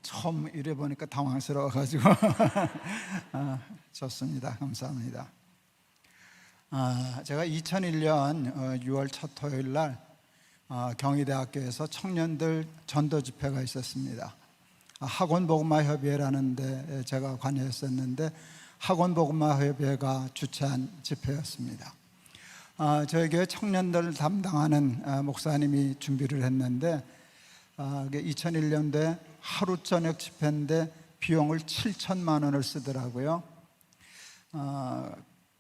처음 이래 보니까 당황스러워가지고 좋습니다. 감사합니다. 제가 2001년 6월 첫 토요일 날 경희대학교에서 청년들 전도 집회가 있었습니다. 학원복음화협의회라는 데 제가 관여했었는데 학원복음화협의회가 주최한 집회였습니다. 저희 교회 청년들 담당하는 목사님이 준비를 했는데 2001년도에 하루 저녁 집회인데 비용을 7천만 원을 쓰더라고요.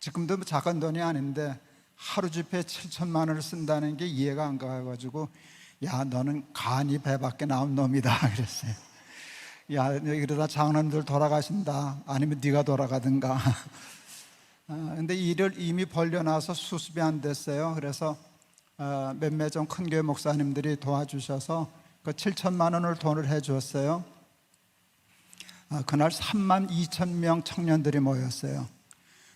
지금도 작은 돈이 아닌데 하루 집회에 7천만 원을 쓴다는 게 이해가 안 가가지고 야, 너는 간이 배밖에 나온 놈이다 그랬어요. 야, 이러다 장로님들 돌아가신다, 아니면 네가 돌아가든가. 근데 일을 이미 벌려놔서 수습이 안 됐어요. 그래서 몇몇 좀 큰 교회 목사님들이 도와주셔서 그 7천만 원을 돈을 해주었어요. 그날 3만 2천 명 청년들이 모였어요.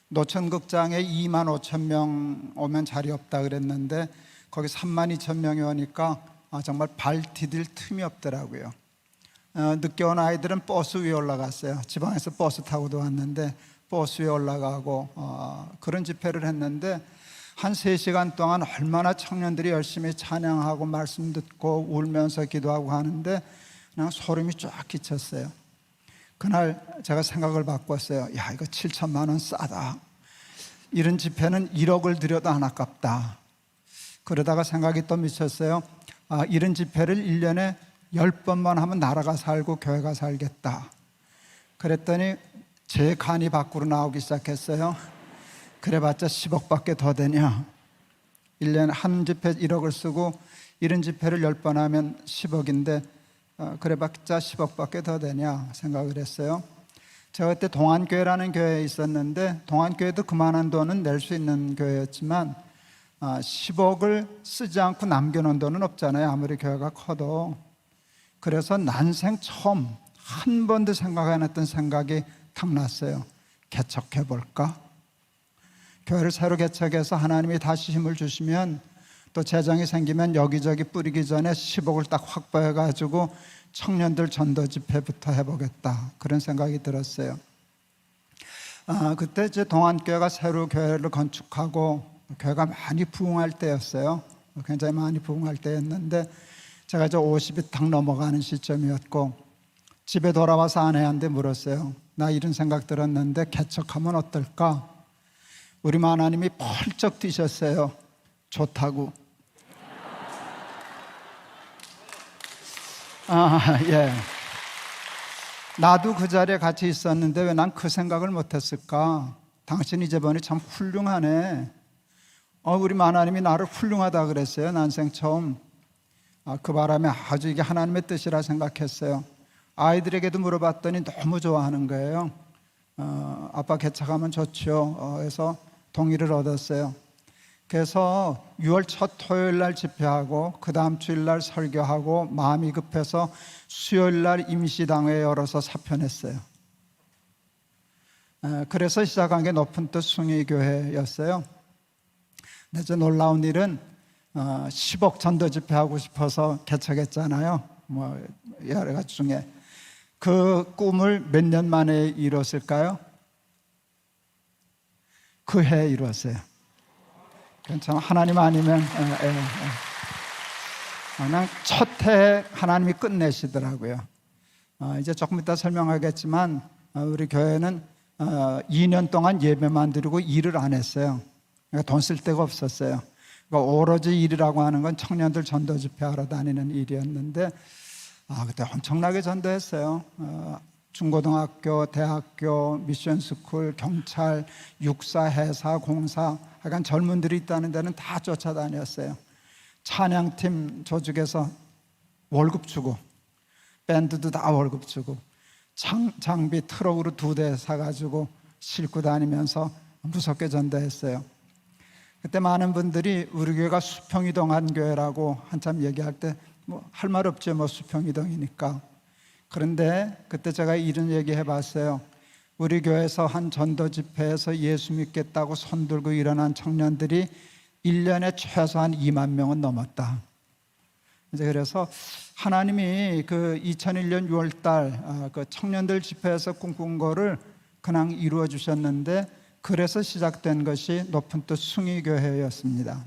노천극장에 2만 5천 명 오면 자리 없다 그랬는데 거기 3만 2천 명이 오니까 정말 발 디딜 틈이 없더라고요. 늦게 온 아이들은 버스 위에 올라갔어요. 지방에서 버스 타고도 왔는데 버스 위에 올라가고 그런 집회를 했는데 한 3시간 동안 얼마나 청년들이 열심히 찬양하고 말씀 듣고 울면서 기도하고 하는데 그냥 소름이 쫙 끼쳤어요. 그날 제가 생각을 바꿨어요. 야, 이거 7천만 원 싸다. 이런 집회는 1억을 들여도 안 아깝다. 그러다가 생각이 또 미쳤어요. 이런 집회를 1년에 10번만 하면 나라가 살고 교회가 살겠다. 그랬더니 제 간이 밖으로 나오기 시작했어요. 그래봤자 10억밖에 더 되냐. 1년에 한 집회 1억을 쓰고 이런 집회를 10번 하면 10억인데 그래봤자 10억밖에 더 되냐 생각을 했어요. 제가 그때 동안교회라는 교회에 있었는데 동안교회도 그만한 돈은 낼 수 있는 교회였지만 10억을 쓰지 않고 남겨놓은 돈은 없잖아요. 아무리 교회가 커도. 그래서 난생 처음 한 번도 생각 안 했던 생각이 탁 났어요. 개척해볼까? 교회를 새로 개척해서 하나님이 다시 힘을 주시면 또 재정이 생기면 여기저기 뿌리기 전에 10억을 딱 확보해가지고 청년들 전도 집회부터 해보겠다, 그런 생각이 들었어요. 그때 이제 동안교회가 새로 교회를 건축하고 교회가 많이 부흥할 때였어요. 굉장히 많이 부흥할 때였는데 제가 이제 50이 딱 넘어가는 시점이었고 집에 돌아와서 아내한테 물었어요. 나 이런 생각 들었는데 개척하면 어떨까? 우리 하나님이 펄쩍 뛰셨어요. 좋다고. 예. 나도 그 자리에 같이 있었는데 왜 난 그 생각을 못했을까? 당신 이제 보니 참 훌륭하네. 우리 하나님이 나를 훌륭하다 그랬어요. 난생 처음. 그 바람에 아주 이게 하나님의 뜻이라 생각했어요. 아이들에게도 물어봤더니 너무 좋아하는 거예요. 아빠 개척하면 좋죠. 그래서 동의를 얻었어요. 그래서 6월 첫 토요일 날 집회하고 그 다음 주일 날 설교하고 마음이 급해서 수요일 날 임시당회 열어서 사표냈어요. 그래서 시작한 게 높은 뜻 숭의교회였어요. 근데 이제 놀라운 일은 10억 전도 집회하고 싶어서 개척했잖아요. 여러 가지 중에 그 꿈을 몇 년 만에 이뤘을까요? 그 해에 이루었어요. 참 하나님 아니면 그냥 첫 해에 하나님이 끝내시더라고요. 이제 조금 이따 설명하겠지만 우리 교회는 2년 동안 예배만 드리고 일을 안 했어요. 그러니까 돈 쓸 데가 없었어요. 그러니까 오로지 일이라고 하는 건 청년들 전도 집회하러 다니는 일이었는데 그때 엄청나게 전도했어요. 중고등학교, 대학교, 미션스쿨, 경찰, 육사, 해사, 공사, 약간 젊은들이 있다는 데는 다 쫓아다녔어요. 찬양팀 조직에서 월급 주고, 밴드도 다 월급 주고, 장비 트럭으로 2대 사가지고 싣고 다니면서 무섭게 전도했어요. 그때 많은 분들이 우리 교회가 수평이동한 교회라고 한참 얘기할 때 할 말 없죠. 수평이동이니까. 그런데 그때 제가 이런 얘기 해봤어요. 우리 교회에서 한 전도 집회에서 예수 믿겠다고 손들고 일어난 청년들이 1년에 최소한 2만 명은 넘었다. 이제 그래서 하나님이 그 2001년 6월달 그 청년들 집회에서 꿈꾼 거를 그냥 이루어 주셨는데, 그래서 시작된 것이 높은 뜻 숭의교회였습니다.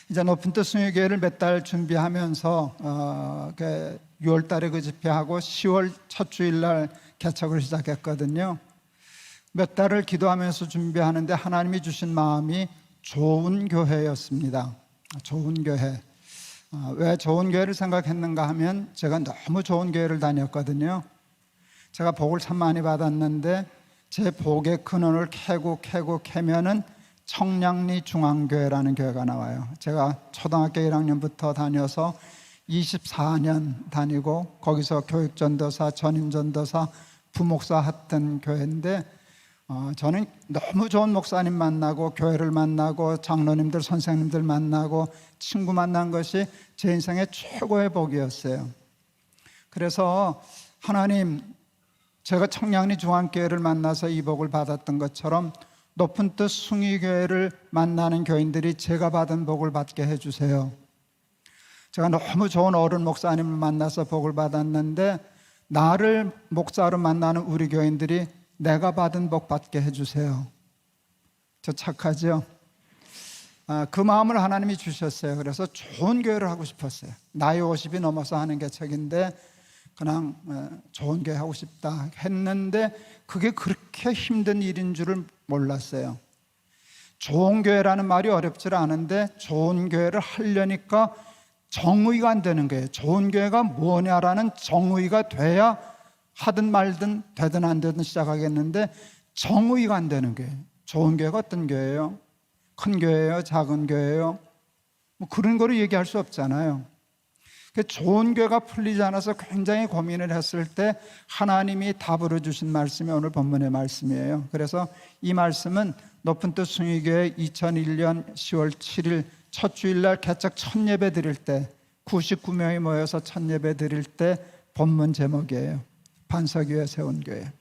이제 높은 뜻 숭의교회를 몇 달 준비하면서 6월달에 그 집회하고 10월 첫 주일날 개척을 시작했거든요. 몇 달을 기도하면서 준비하는데 하나님이 주신 마음이 좋은 교회였습니다. 좋은 교회. 왜 좋은 교회를 생각했는가 하면, 제가 너무 좋은 교회를 다녔거든요. 제가 복을 참 많이 받았는데 제 복의 근원을 캐면은 청량리 중앙교회라는 교회가 나와요. 제가 초등학교 1학년부터 다녀서 24년 다니고 거기서 교육전도사, 전임전도사, 부목사 했던 교회인데, 저는 너무 좋은 목사님 만나고 교회를 만나고 장로님들, 선생님들 만나고 친구 만난 것이 제 인생의 최고의 복이었어요. 그래서 하나님, 제가 청량리 중앙교회를 만나서 이 복을 받았던 것처럼 높은 뜻 숭의교회를 만나는 교인들이 제가 받은 복을 받게 해주세요. 제가 너무 좋은 어른 목사님을 만나서 복을 받았는데, 나를 목사로 만나는 우리 교인들이 내가 받은 복 받게 해주세요. 저 착하죠? 그 마음을 하나님이 주셨어요. 그래서 좋은 교회를 하고 싶었어요. 나이 50이 넘어서 하는 개척인데 그냥 좋은 교회 하고 싶다 했는데, 그게 그렇게 힘든 일인 줄을 몰랐어요. 좋은 교회라는 말이 어렵지 않은데 좋은 교회를 하려니까 정의가 안 되는 거예요. 좋은 교회가 뭐냐라는 정의가 돼야 하든 말든 되든 안 되든 시작하겠는데, 정의가 안 되는 거예요. 좋은 교회가 어떤 교회예요? 큰 교회예요? 작은 교회예요? 뭐 그런 거를 얘기할 수 없잖아요. 좋은 교회가 풀리지 않아서 굉장히 고민을 했을 때 하나님이 답으로 주신 말씀이 오늘 본문의 말씀이에요. 그래서 이 말씀은 높은 뜻 숭의교회 2001년 10월 7일 첫 주일날 개척 첫 예배 드릴 때 99명이 모여서 첫 예배 드릴 때 본문 제목이에요. 반석 위에 세운 교회.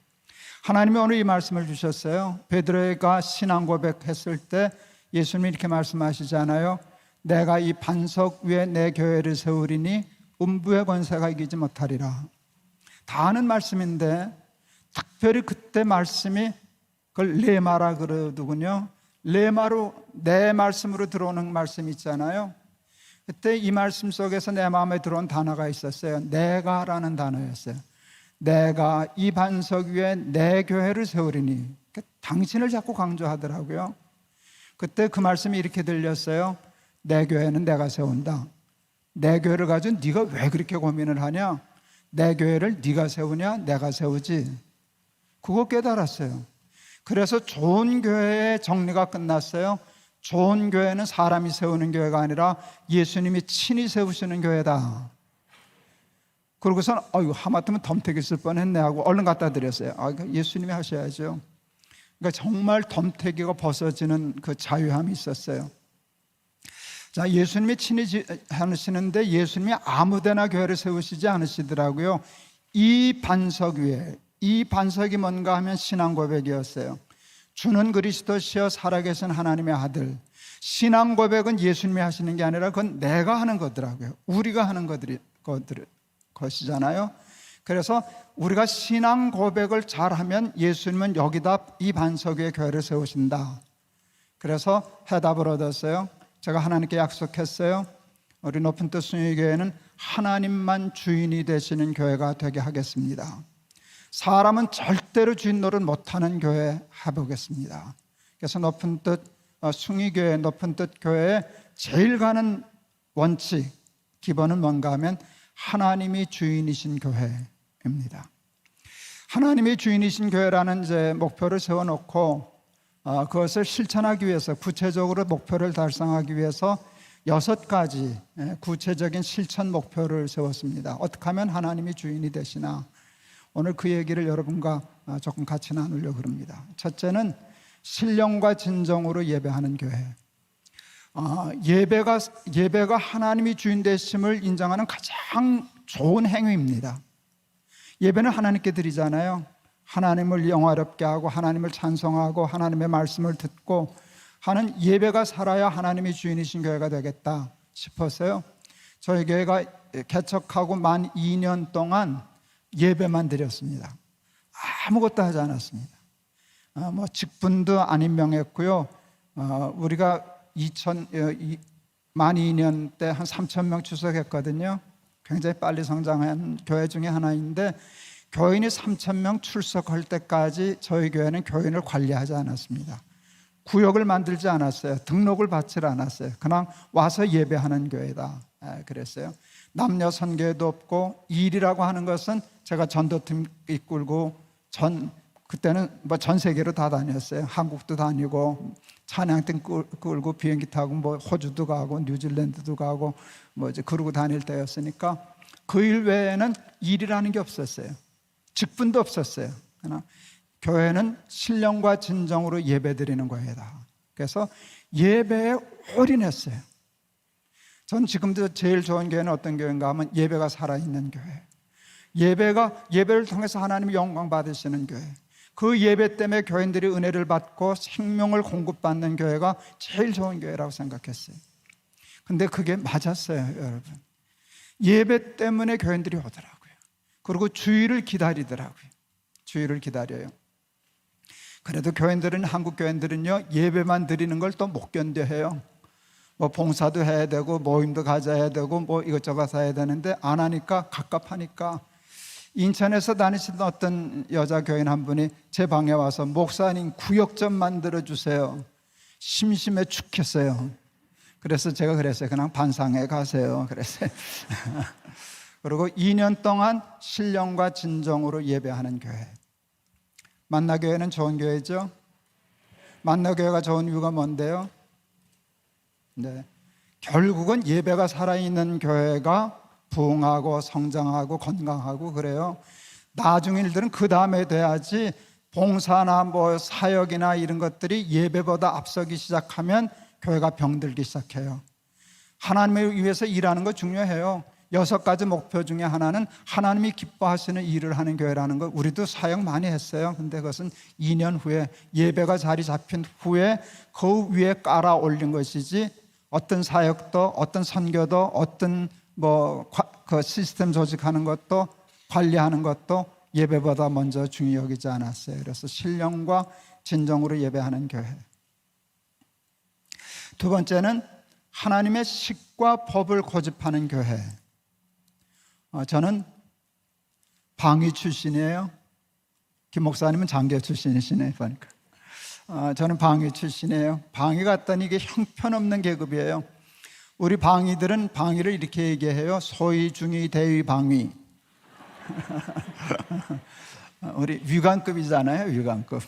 하나님이 오늘 이 말씀을 주셨어요. 베드로가 신앙 고백했을 때 예수님이 이렇게 말씀하시잖아요. 내가 이 반석 위에 내 교회를 세우리니 음부의 권세가 이기지 못하리라. 다 아는 말씀인데 특별히 그때 말씀이 그걸 레마라 그러더군요. 레마로, 내 말씀으로 들어오는 말씀이 있잖아요. 그때 이 말씀 속에서 내 마음에 들어온 단어가 있었어요. 내가라는 단어였어요. 내가 이 반석 위에 내 교회를 세우리니. 당신을 자꾸 강조하더라고요. 그때 그 말씀이 이렇게 들렸어요. 내 교회는 내가 세운다. 내 교회를 가지고 네가 왜 그렇게 고민을 하냐? 내 교회를 네가 세우냐? 내가 세우지. 그거 깨달았어요. 그래서 좋은 교회의 정리가 끝났어요. 좋은 교회는 사람이 세우는 교회가 아니라 예수님이 친히 세우시는 교회다. 그러고선 하마터면 덤태기 쓸 뻔했네 하고 얼른 갖다 드렸어요. 예수님이 하셔야죠. 그러니까 정말 덤태기가 벗어지는 그 자유함이 있었어요. 자, 예수님이 친히 하시는데 예수님이 아무데나 교회를 세우시지 않으시더라고요. 이 반석 위에, 이 반석이 뭔가 하면 신앙 고백이었어요. 주는 그리스도시여 살아계신 하나님의 아들. 신앙 고백은 예수님이 하시는 게 아니라 그건 내가 하는 거더라고요. 우리가 하는 것이잖아요. 그래서 우리가 신앙 고백을 잘하면 예수님은 여기다 이 반석 위에 교회를 세우신다. 그래서 해답을 얻었어요. 제가 하나님께 약속했어요. 우리 높은 뜻 숭의교회는 하나님만 주인이 되시는 교회가 되게 하겠습니다. 사람은 절대로 주인 노릇 못하는 교회 해보겠습니다. 그래서 높은 뜻 숭의교회, 높은 뜻 교회의 제일 가는 원칙, 기본은 뭔가 하면 하나님이 주인이신 교회입니다. 하나님이 주인이신 교회라는 이제 목표를 세워놓고 그것을 실천하기 위해서, 구체적으로 목표를 달성하기 위해서 6가지 구체적인 실천 목표를 세웠습니다. 어떻게 하면 하나님이 주인이 되시나, 오늘 그 얘기를 여러분과 조금 같이 나누려고 합니다. 첫째는 신령과 진정으로 예배하는 교회. 예배가 하나님이 주인 되심을 인정하는 가장 좋은 행위입니다. 예배는 하나님께 드리잖아요. 하나님을 영화롭게 하고 하나님을 찬송하고 하나님의 말씀을 듣고 하는 예배가 살아야 하나님이 주인이신 교회가 되겠다 싶었어요. 저희 교회가 개척하고 만 2년 동안 예배만 드렸습니다. 아무것도 하지 않았습니다. 뭐 직분도 안 임명했고요. 우리가 만 2년 때 한 3,000명 출석했거든요. 굉장히 빨리 성장한 교회 중에 하나인데, 교인이 3,000명 출석할 때까지 저희 교회는 교인을 관리하지 않았습니다. 구역을 만들지 않았어요. 등록을 받지 않았어요. 그냥 와서 예배하는 교회다 그랬어요. 남녀 선교회도 없고, 일이라고 하는 것은 제가 전도팀 이끌고 그때는 뭐 전 세계로 다 다녔어요. 한국도 다니고 찬양팀 끌고 비행기 타고 뭐 호주도 가고 뉴질랜드도 가고 뭐 이제 그러고 다닐 때였으니까 그 일 외에는 일이라는 게 없었어요. 직분도 없었어요. 그러나 교회는 신령과 진정으로 예배드리는 거예다. 그래서 예배에 올인했어요. 전 지금도 제일 좋은 교회는 어떤 교회인가 하면 예배가 살아있는 교회, 예배를 통해서 하나님이 영광 받으시는 교회, 그 예배 때문에 교인들이 은혜를 받고 생명을 공급받는 교회가 제일 좋은 교회라고 생각했어요. 근데 그게 맞았어요, 여러분. 예배 때문에 교인들이 오더라고요. 그리고 주일을 기다리더라고요. 주일을 기다려요. 그래도 교인들은, 한국 교인들은요, 예배만 드리는 걸 또 못 견뎌해요. 뭐 봉사도 해야 되고 모임도 가져야 되고 뭐 이것저것 해야 되는데 안 하니까, 갑갑하니까. 인천에서 다니시던 어떤 여자 교인 한 분이 제 방에 와서, 목사님 구역 좀 만들어 주세요. 심심해 죽겠어요. 그래서 제가 그랬어요. 그냥 반상회 가세요. 그랬어요. 그리고 2년 동안 신령과 진정으로 예배하는 교회. 만나교회는 좋은 교회죠. 만나교회가 좋은 이유가 뭔데요? 네, 결국은 예배가 살아있는 교회가 부흥하고 성장하고 건강하고 그래요. 나중 일들은 그 다음에 돼야지, 봉사나 뭐 사역이나 이런 것들이 예배보다 앞서기 시작하면 교회가 병들기 시작해요. 하나님을 위해서 일하는 거 중요해요. 6가지 목표 중에 하나는 하나님이 기뻐하시는 일을 하는 교회라는 거. 우리도 사역 많이 했어요. 근데 그것은 2년 후에, 예배가 자리 잡힌 후에 그 위에 깔아 올린 것이지, 어떤 사역도, 어떤 선교도, 어떤 그 시스템 조직하는 것도, 관리하는 것도 예배보다 먼저 중요히 여기지 않았어요. 그래서 신령과 진정으로 예배하는 교회. 두 번째는 하나님의 식과 법을 고집하는 교회. 저는 방위 출신이에요. 김 목사님은 장교 출신이시네요, 보니까. 저는 방위 출신이에요. 방위 갔더니 이게 형편없는 계급이에요. 우리 방위들은 방위를 이렇게 얘기해요. 소위, 중위, 대위, 방위. 우리 위관급이잖아요, 위관급.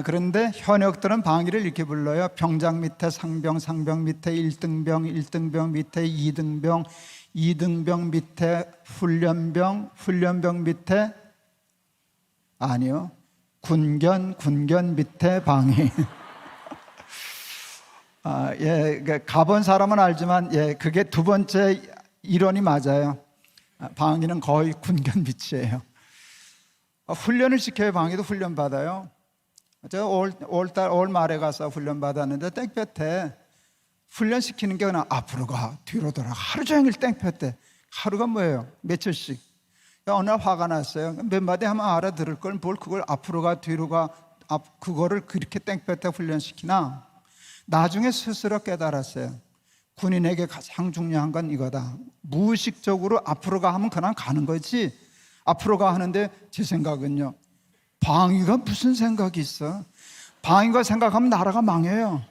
그런데 현역들은 방위를 이렇게 불러요. 병장 밑에 상병, 상병 밑에 1등병, 1등병 밑에 2등병, 2등병 밑에 훈련병, 훈련병 밑에, 아니요, 군견, 군견 밑에 방위. 가본 사람은 알지만, 그게 두 번째 이론이 맞아요. 방위는 거의 군견 밑이에요. 훈련을 시켜야 방위도 훈련 받아요. 제가 올 말에 가서 훈련 받았는데, 땡볕에 훈련시키는 게 그냥 앞으로 가, 뒤로 돌아, 하루 종일 땡볕에. 하루가 뭐예요? 며칠씩. 어느 날 화가 났어요. 몇 마디 하면 알아들을 걸 뭘 그걸 앞으로 가, 뒤로 가, 그거를 그렇게 땡볕에 훈련시키나. 나중에 스스로 깨달았어요. 군인에게 가장 중요한 건 이거다. 무의식적으로 앞으로 가 하면 그냥 가는 거지, 앞으로 가 하는데 제 생각은요, 방위가 무슨 생각이 있어? 방위가 생각하면 나라가 망해요.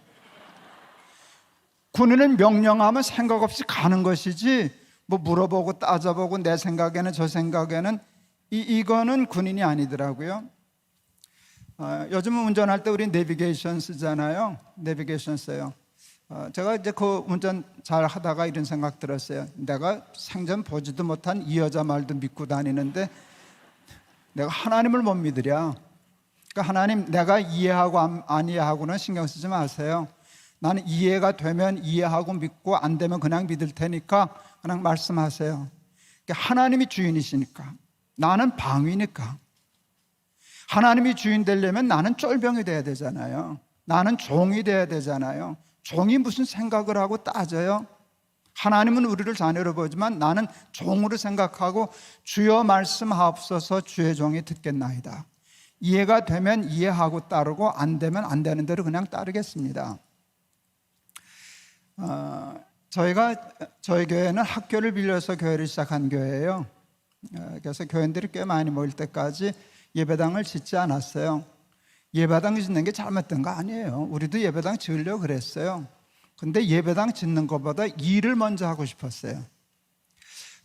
군인은 명령하면 생각 없이 가는 것이지, 뭐 물어보고 따져보고 내 생각에는 저 생각에는, 이거는 군인이 아니더라고요. 요즘은 운전할 때 우리 내비게이션 쓰잖아요. 내비게이션 써요. 제가 이제 그 운전 잘 하다가 이런 생각 들었어요. 내가 생전 보지도 못한 이 여자 말도 믿고 다니는데 내가 하나님을 못 믿으랴. 그러니까 하나님, 내가 이해하고 안 이해하고는 신경 쓰지 마세요. 나는 이해가 되면 이해하고 믿고, 안 되면 그냥 믿을 테니까 그냥 말씀하세요. 그러니까 하나님이 주인이시니까, 나는 방위니까. 하나님이 주인 되려면 나는 쫄병이 돼야 되잖아요. 나는 종이 돼야 되잖아요. 종이 무슨 생각을 하고 따져요? 하나님은 우리를 자녀로 보지만 나는 종으로 생각하고 주여 말씀하옵소서 주의 종이 듣겠나이다. 이해가 되면 이해하고 따르고 안 되면 안 되는 대로 그냥 따르겠습니다. 저희 교회는 학교를 빌려서 교회를 시작한 교회예요. 그래서 교인들이 꽤 많이 모일 때까지 예배당을 짓지 않았어요. 예배당 짓는 게 잘못된 거 아니에요. 우리도 예배당 지으려고 그랬어요. 근데 예배당 짓는 것보다 일을 먼저 하고 싶었어요.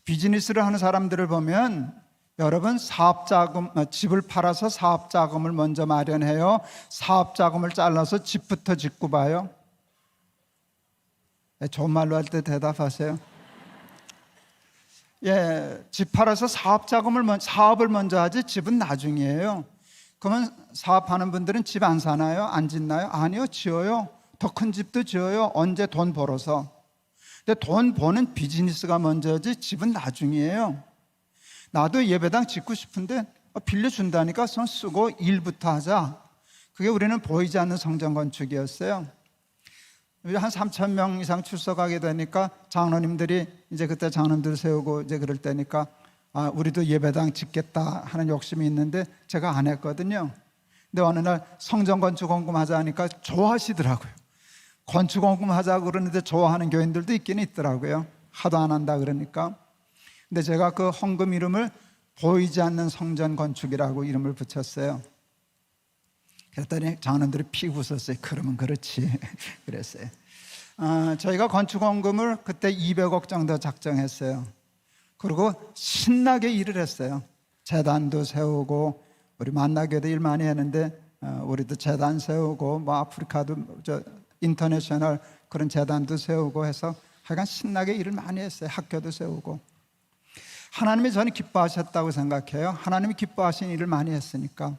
비즈니스를 하는 사람들을 보면 여러분 집을 팔아서 사업자금을 먼저 마련해요. 사업자금을 잘라서 집부터 짓고 봐요. 좋은 말로 할 때 대답하세요. 집 팔아서 사업을 먼저 하지 집은 나중이에요. 그러면 사업하는 분들은 집 안 사나요? 안 짓나요? 아니요, 지어요. 더 큰 집도 지어요. 언제? 돈 벌어서. 근데 돈 버는 비즈니스가 먼저지 집은 나중이에요. 나도 예배당 짓고 싶은데 빌려준다니까 손 쓰고 일부터 하자. 그게 우리는 보이지 않는 성전 건축이었어요. 한 3,000명 이상 출석하게 되니까 장로님들이 이제 그때 장로님들 세우고 이제 그럴 때니까 우리도 예배당 짓겠다 하는 욕심이 있는데 제가 안 했거든요. 근데 어느 날 성전 건축 헌금하자 하니까 좋아하시더라고요. 건축 헌금하자 그러는데 좋아하는 교인들도 있긴 있더라고요. 하도 안 한다 그러니까. 근데 제가 그 헌금 이름을 보이지 않는 성전 건축이라고 이름을 붙였어요. 그랬더니 장로님들이 피 웃었어요. 그러면 그렇지 그랬어요. 저희가 건축 헌금을 그때 200억 정도 작정했어요. 그리고 신나게 일을 했어요. 재단도 세우고 우리 만나교도 일 많이 했는데 우리도 재단 세우고 뭐 아프리카도 인터내셔널 그런 재단도 세우고 해서 하여간 신나게 일을 많이 했어요. 학교도 세우고. 하나님이 저는 기뻐하셨다고 생각해요. 하나님이 기뻐하신 일을 많이 했으니까.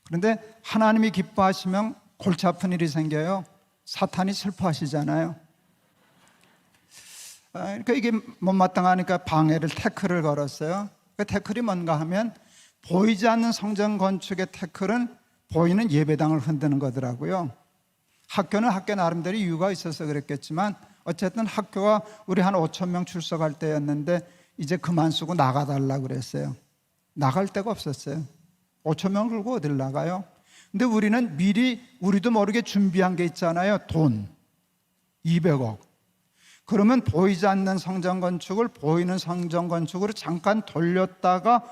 그런데 하나님이 기뻐하시면 골치 아픈 일이 생겨요. 사탄이 슬퍼하시잖아요. 그러니까 이게 못마땅하니까 방해를 태클을 걸었어요. 그 태클이 뭔가 하면 보이지 않는 성전 건축의 태클은 보이는 예배당을 흔드는 거더라고요. 학교는 학교 나름대로 이유가 있어서 그랬겠지만 어쨌든 학교가 우리 한 5,000명 출석할 때였는데 이제 그만 쓰고 나가달라고 그랬어요. 나갈 데가 없었어요. 5,000명 들고 어딜 나가요? 근데 우리는 미리 우리도 모르게 준비한 게 있잖아요. 돈 200억. 그러면 보이지 않는 성전 건축을 보이는 성전 건축으로 잠깐 돌렸다가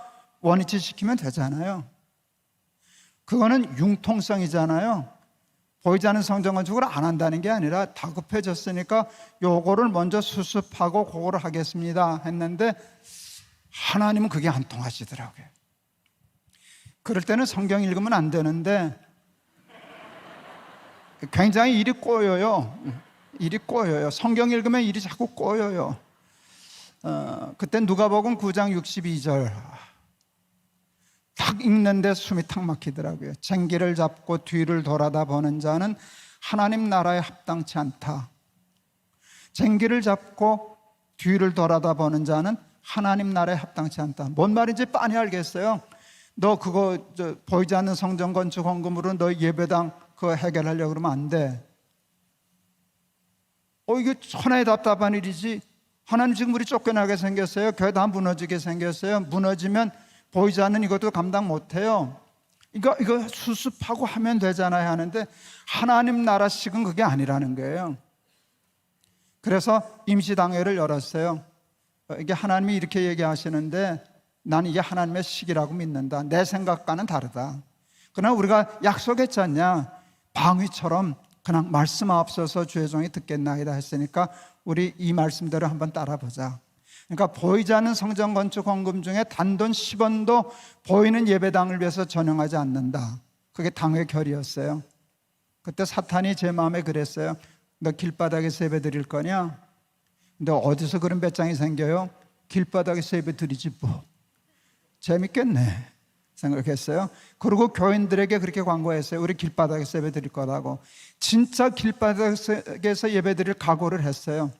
원위치 시키면 되잖아요. 그거는 융통성이잖아요. 보이지 않는 성전 건축을 안 한다는 게 아니라 다급해졌으니까 요거를 먼저 수습하고 그거를 하겠습니다 했는데 하나님은 그게 안 통하시더라고요. 그럴 때는 성경 읽으면 안 되는데 굉장히 일이 꼬여요. 일이 꼬여요. 성경 읽으면 일이 자꾸 꼬여요. 그때 누가복음 9장 62절 탁 읽는데 숨이 탁 막히더라고요. 쟁기를 잡고 뒤를 돌아다 보는 자는 하나님 나라에 합당치 않다. 쟁기를 잡고 뒤를 돌아다 보는 자는 하나님 나라에 합당치 않다. 뭔 말인지 빤히 알겠어요. 너 그거 보이지 않는 성전 건축 헌금으로 너 예배당 그거 해결하려고 그러면 안 돼. 이게 천하의 답답한 일이지. 하나님 지금 우리 쫓겨나게 생겼어요. 교회 다 무너지게 생겼어요. 무너지면 보이지 않는 이것도 감당 못해요. 이거 수습하고 하면 되잖아요 하는데 하나님 나라식은 그게 아니라는 거예요. 그래서 임시당회를 열었어요. 이게 하나님이 이렇게 얘기하시는데 나는 이게 하나님의 식이라고 믿는다. 내 생각과는 다르다. 그러나 우리가 약속했지 않냐. 방위처럼 그냥 말씀하옵소서 주의 종이 듣겠나이다 했으니까 우리 이 말씀대로 한번 따라보자. 그러니까 보이지 않는 성전 건축 헌금 중에 단돈 10원도 보이는 예배당을 위해서 전용하지 않는다. 그게 당회 결의였어요. 그때 사탄이 제 마음에 그랬어요. 너 길바닥에서 예배 드릴 거냐? 근데 어디서 그런 배짱이 생겨요? 길바닥에서 예배 드리지 뭐. 재밌겠네 생각했어요. 그리고 교인들에게 그렇게 광고했어요. 우리 길바닥에서 예배 드릴 거라고. 진짜 길바닥에서 예배 드릴 각오를 했어요.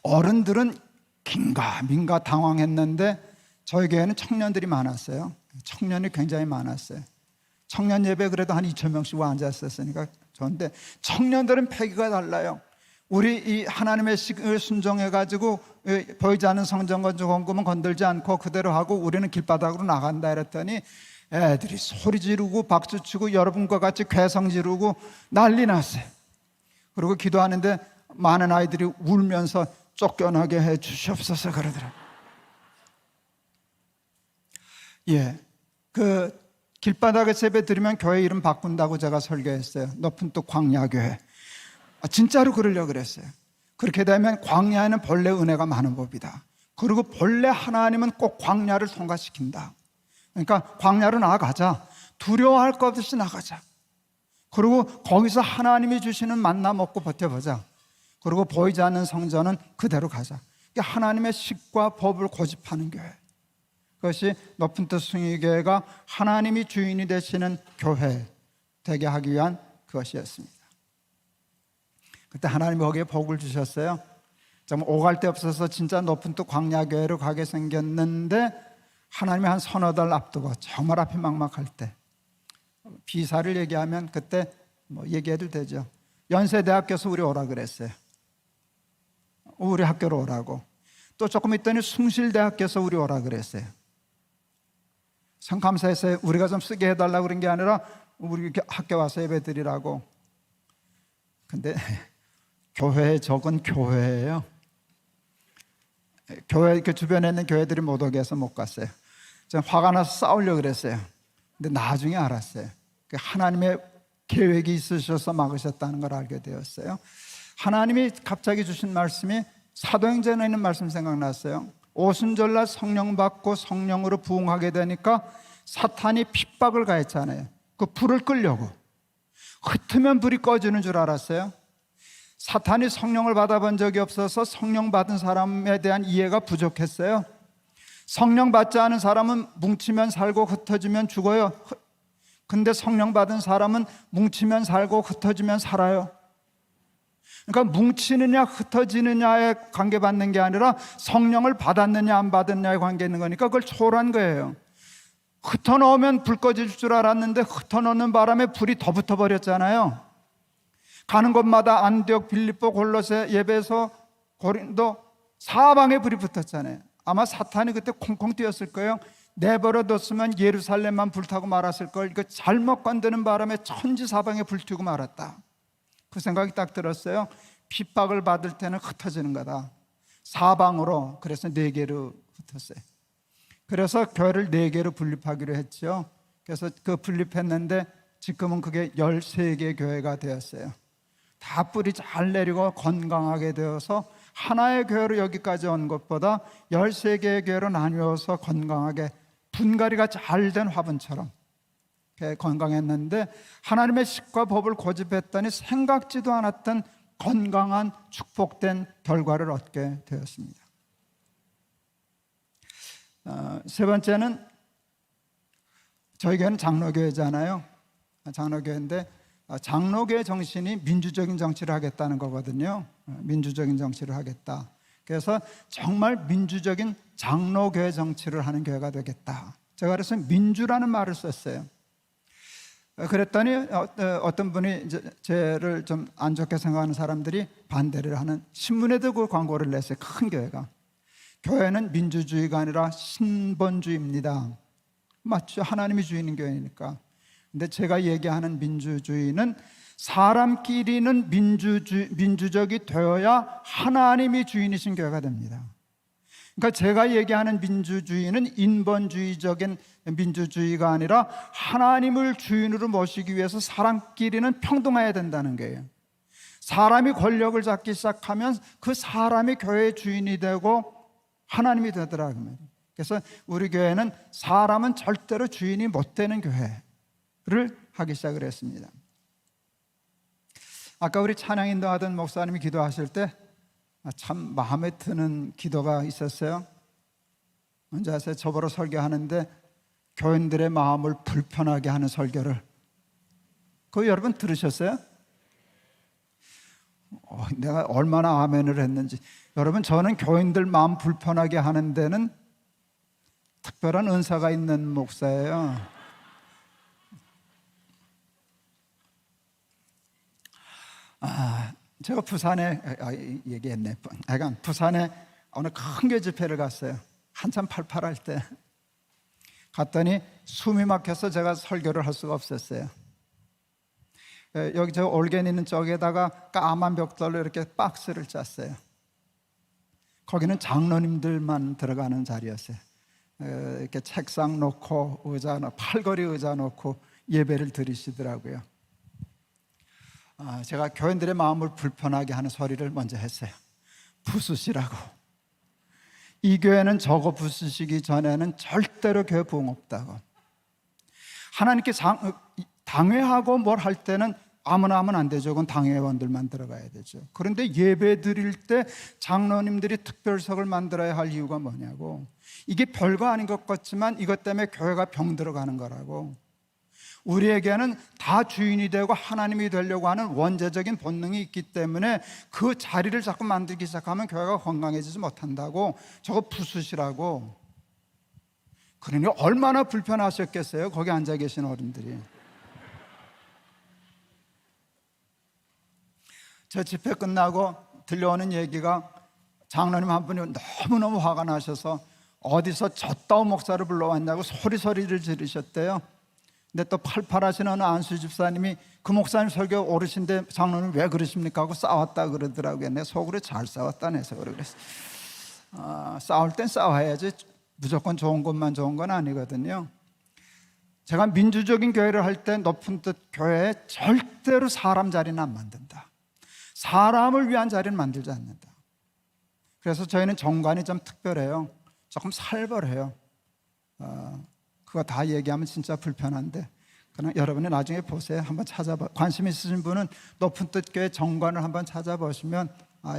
어른들은 긴가민가 당황했는데 저희 교회는 청년들이 많았어요. 청년이 굉장히 많았어요. 청년 예배 그래도 한 2,000명씩 와 앉았었으니까 좋은데 청년들은 패기가 달라요. 우리 이 하나님의 식을 순종해가지고 보이지 않는 성전과 종금은 건들지 않고 그대로 하고 우리는 길바닥으로 나간다 이랬더니 애들이 소리 지르고 박수 치고 여러분과 같이 괴성 지르고 난리 났어요. 그리고 기도하는데 많은 아이들이 울면서 쫓겨나게 해 주시옵소서 그러더라고요. 예, 그 길바닥에서 예배 드리면 교회 이름 바꾼다고 제가 설교했어요. 높은 또 광야교회. 진짜로 그러려고 그랬어요. 그렇게 되면 광야에는 본래 은혜가 많은 법이다. 그리고 본래 하나님은 꼭 광야를 통과시킨다. 그러니까 광야로 나아가자. 두려워할 것 없이 나가자. 그리고 거기서 하나님이 주시는 만나 먹고 버텨보자. 그리고 보이지 않는 성전은 그대로 가자. 하나님의 식과 법을 고집하는 교회. 그것이 높은 뜻 숭의교회가 하나님이 주인이 되시는 교회 되게 하기 위한 그것이었습니다. 그때 하나님이 거기에 복을 주셨어요. 정말 오갈 데 없어서 진짜 높은 뜻 광야교회로 가게 생겼는데 하나님이 한 서너 달 앞두고 정말 앞이 막막할 때 비사를 얘기하면 그때 뭐 얘기해도 되죠. 연세대학교에서 우리 오라 그랬어요. 우리 학교로 오라고. 또 조금 있더니 숭실대학교에서 우리 오라 그랬어요. 참 감사했어요. 우리가 좀 쓰게 해달라고 그런 게 아니라 우리 학교 와서 예배 드리라고. 근데 교회에 적은 교회예요. 교회 그 주변에 있는 교회들이 못 오게 해서 못 갔어요. 제가 화가 나서 싸우려고 그랬어요. 근데 나중에 알았어요. 하나님의 계획이 있으셔서 막으셨다는 걸 알게 되었어요. 하나님이 갑자기 주신 말씀이 사도행전에 있는 말씀 생각났어요. 오순절날 성령 받고 성령으로 부흥하게 되니까 사탄이 핍박을 가했잖아요. 그 불을 끄려고. 흩으면 불이 꺼지는 줄 알았어요. 사탄이 성령을 받아본 적이 없어서 성령 받은 사람에 대한 이해가 부족했어요. 성령 받지 않은 사람은 뭉치면 살고 흩어지면 죽어요. 근데 성령 받은 사람은 뭉치면 살고 흩어지면 살아요. 그러니까 뭉치느냐 흩어지느냐에 관계받는 게 아니라 성령을 받았느냐 안 받았느냐에 관계 있는 거니까 그걸 초월한 거예요. 흩어놓으면 불 꺼질 줄 알았는데 흩어놓는 바람에 불이 더 붙어버렸잖아요. 가는 곳마다 안디옥, 빌립보, 골로새, 예배소, 고린도 사방에 불이 붙었잖아요. 아마 사탄이 그때 콩콩 뛰었을 거예요. 내버려뒀으면 예루살렘만 불타고 말았을 걸. 이거 잘못 건드는 바람에 천지사방에 불튀고 말았다. 그 생각이 딱 들었어요. 핍박을 받을 때는 흩어지는 거다. 사방으로. 그래서 4개로 흩었어요. 그래서 교회를 4개로 분립하기로 했죠. 그래서 그 분립했는데 지금은 그게 13개 교회가 되었어요. 다 뿌리 잘 내리고 건강하게 되어서 하나의 교회로 여기까지 온 것보다 13개의 교회로 나뉘어서 건강하게 분갈이가 잘 된 화분처럼 건강했는데 하나님의 식과 법을 고집했더니 생각지도 않았던 건강한 축복된 결과를 얻게 되었습니다. 세 번째는 저희 교회는 장로교회잖아요. 장로교회인데 장로교회 정신이 민주적인 정치를 하겠다는 거거든요. 민주적인 정치를 하겠다. 그래서 정말 민주적인 장로교회 정치를 하는 교회가 되겠다. 제가 그래서 민주라는 말을 썼어요. 그랬더니 어떤 분이 이제 저를 좀 안 좋게 생각하는 사람들이 반대를 하는 신문에도 그 광고를 냈어요. 큰 교회가. 교회는 민주주의가 아니라 신본주의입니다. 맞죠? 하나님이 주인인 교회니까. 근데 제가 얘기하는 민주주의는 사람끼리는 민주적이 되어야 하나님이 주인이신 교회가 됩니다. 그러니까 제가 얘기하는 민주주의는 인본주의적인 민주주의가 아니라 하나님을 주인으로 모시기 위해서 사람끼리는 평등해야 된다는 거예요. 사람이 권력을 잡기 시작하면 그 사람이 교회의 주인이 되고 하나님이 되더라고요. 그래서 우리 교회는 사람은 절대로 주인이 못 되는 교회를 하기 시작을 했습니다. 아까 우리 찬양 인도하던 목사님이 기도하실 때 참 마음에 드는 기도가 있었어요. 뭔지 아세요? 저보러 설교하는데 교인들의 마음을 불편하게 하는 설교를. 그거 여러분 들으셨어요? 내가 얼마나 아멘을 했는지. 여러분, 저는 교인들 마음 불편하게 하는 데는 특별한 은사가 있는 목사예요. 제가 부산에 얘기했네. 약간 부산에 어느 큰 교회 집회를 갔어요. 한참 팔팔할 때 갔더니 숨이 막혀서 제가 설교를 할 수가 없었어요. 여기 저 올겐 있는 쪽에다가 까만 벽돌로 이렇게 박스를 짰어요. 거기는 장로님들만 들어가는 자리였어요. 이렇게 책상 놓고 의자 놓고 팔걸이 의자 놓고 예배를 드리시더라고요. 제가 교인들의 마음을 불편하게 하는 소리를 먼저 했어요. 부수시라고. 이 교회는 저거 부수시기 전에는 절대로 교회 부흥 없다고. 하나님께 당회하고 뭘 할 때는 아무나 하면 안 되죠. 그건 당회원들만 들어가야 되죠. 그런데 예배 드릴 때 장로님들이 특별석을 만들어야 할 이유가 뭐냐고. 이게 별거 아닌 것 같지만 이것 때문에 교회가 병들어가는 거라고. 우리에게는 다 주인이 되고 하나님이 되려고 하는 원죄적인 본능이 있기 때문에 그 자리를 자꾸 만들기 시작하면 교회가 건강해지지 못한다고. 저거 부수시라고. 그러니 얼마나 불편하셨겠어요, 거기 앉아 계신 어른들이. 저 집회 끝나고 들려오는 얘기가 장로님 한 분이 너무너무 화가 나셔서 어디서 젖다운 목사를 불러왔냐고 소리를 지르셨대요. 근데 또 팔팔하신 어느 안수 집사님이 그 목사님 설교 오르신데 장로님 왜 그러십니까 하고 싸웠다 그러더라고요. 내 속으로 잘 싸웠다 내서 그랬어요. 싸울 땐 싸워야지 무조건 좋은 것만 좋은 건 아니거든요. 제가 민주적인 교회를 할 때 높은 뜻 교회에 절대로 사람 자리는 안 만든다. 사람을 위한 자리는 만들지 않는다. 그래서 저희는 정관이 좀 특별해요. 조금 살벌해요. 그거 다 얘기하면 진짜 불편한데 그냥 여러분이 나중에 보세요. 한번 찾아봐. 관심 있으신 분은 높은 뜻 교회 정관을 한번 찾아보시면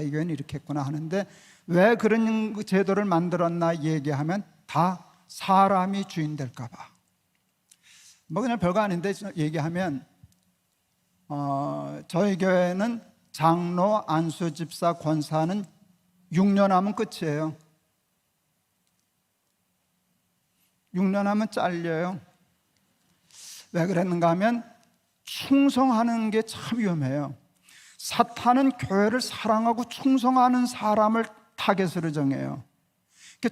이 교회는 이렇게 했구나 하는데, 왜 그런 제도를 만들었나 얘기하면 다 사람이 주인 될까 봐. 뭐 그냥 별거 아닌데 얘기하면 저희 교회는 장로, 안수, 집사, 권사는 6년 하면 끝이에요. 6년 하면 잘려요. 왜 그랬는가 하면 충성하는 게 참 위험해요. 사탄은 교회를 사랑하고 충성하는 사람을 타겟으로 정해요.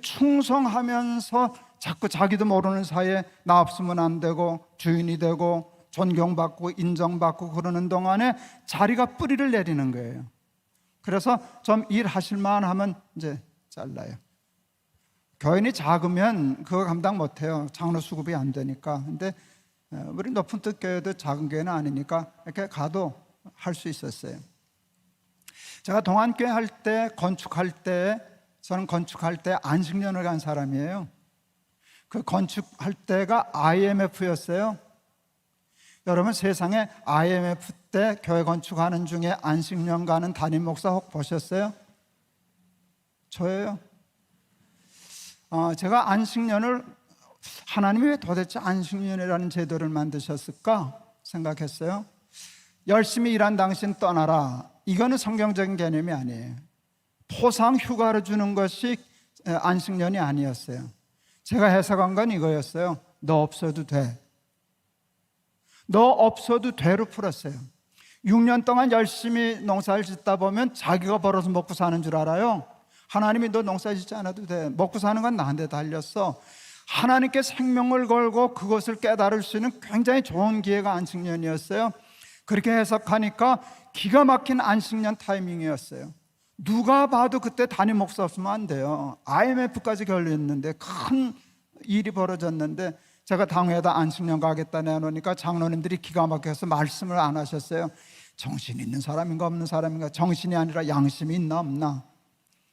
충성하면서 자꾸 자기도 모르는 사이에 나 없으면 안 되고 주인이 되고 존경받고 인정받고 그러는 동안에 자리가 뿌리를 내리는 거예요. 그래서 좀 일하실만 하면 이제 잘라요. 교인이 작으면 그거 감당 못해요. 장로 수급이 안 되니까. 근데 우리 높은 뜻 교회도 작은 교회는 아니니까 이렇게 가도 할 수 있었어요. 제가 동안교회 할 때 저는 건축할 때 안식년을 간 사람이에요. 그 건축할 때가 IMF였어요. 여러분 세상에 IMF 때 교회 건축하는 중에 안식년 가는 담임 목사 혹 보셨어요? 저예요. 제가 안식년을, 하나님이 왜 도대체 안식년이라는 제도를 만드셨을까 생각했어요. 열심히 일한 당신 떠나라, 이거는 성경적인 개념이 아니에요. 포상 휴가를 주는 것이 안식년이 아니었어요. 제가 해석한 건 이거였어요. 너 없어도 돼. 너 없어도 돼로 풀었어요. 6년 동안 열심히 농사를 짓다 보면 자기가 벌어서 먹고 사는 줄 알아요. 하나님이 너 농사 짓지 않아도 돼. 먹고 사는 건 나한테 달렸어. 하나님께 생명을 걸고 그것을 깨달을 수 있는 굉장히 좋은 기회가 안식년이었어요. 그렇게 해석하니까 기가 막힌 안식년 타이밍이었어요. 누가 봐도 그때 담임 목사 없으면 안 돼요. IMF까지 걸렸는데, 큰 일이 벌어졌는데, 제가 당회에다 안식년 가겠다 내놓으니까 장로님들이 기가 막혀서 말씀을 안 하셨어요. 정신 있는 사람인가 없는 사람인가. 정신이 아니라 양심이 있나 없나.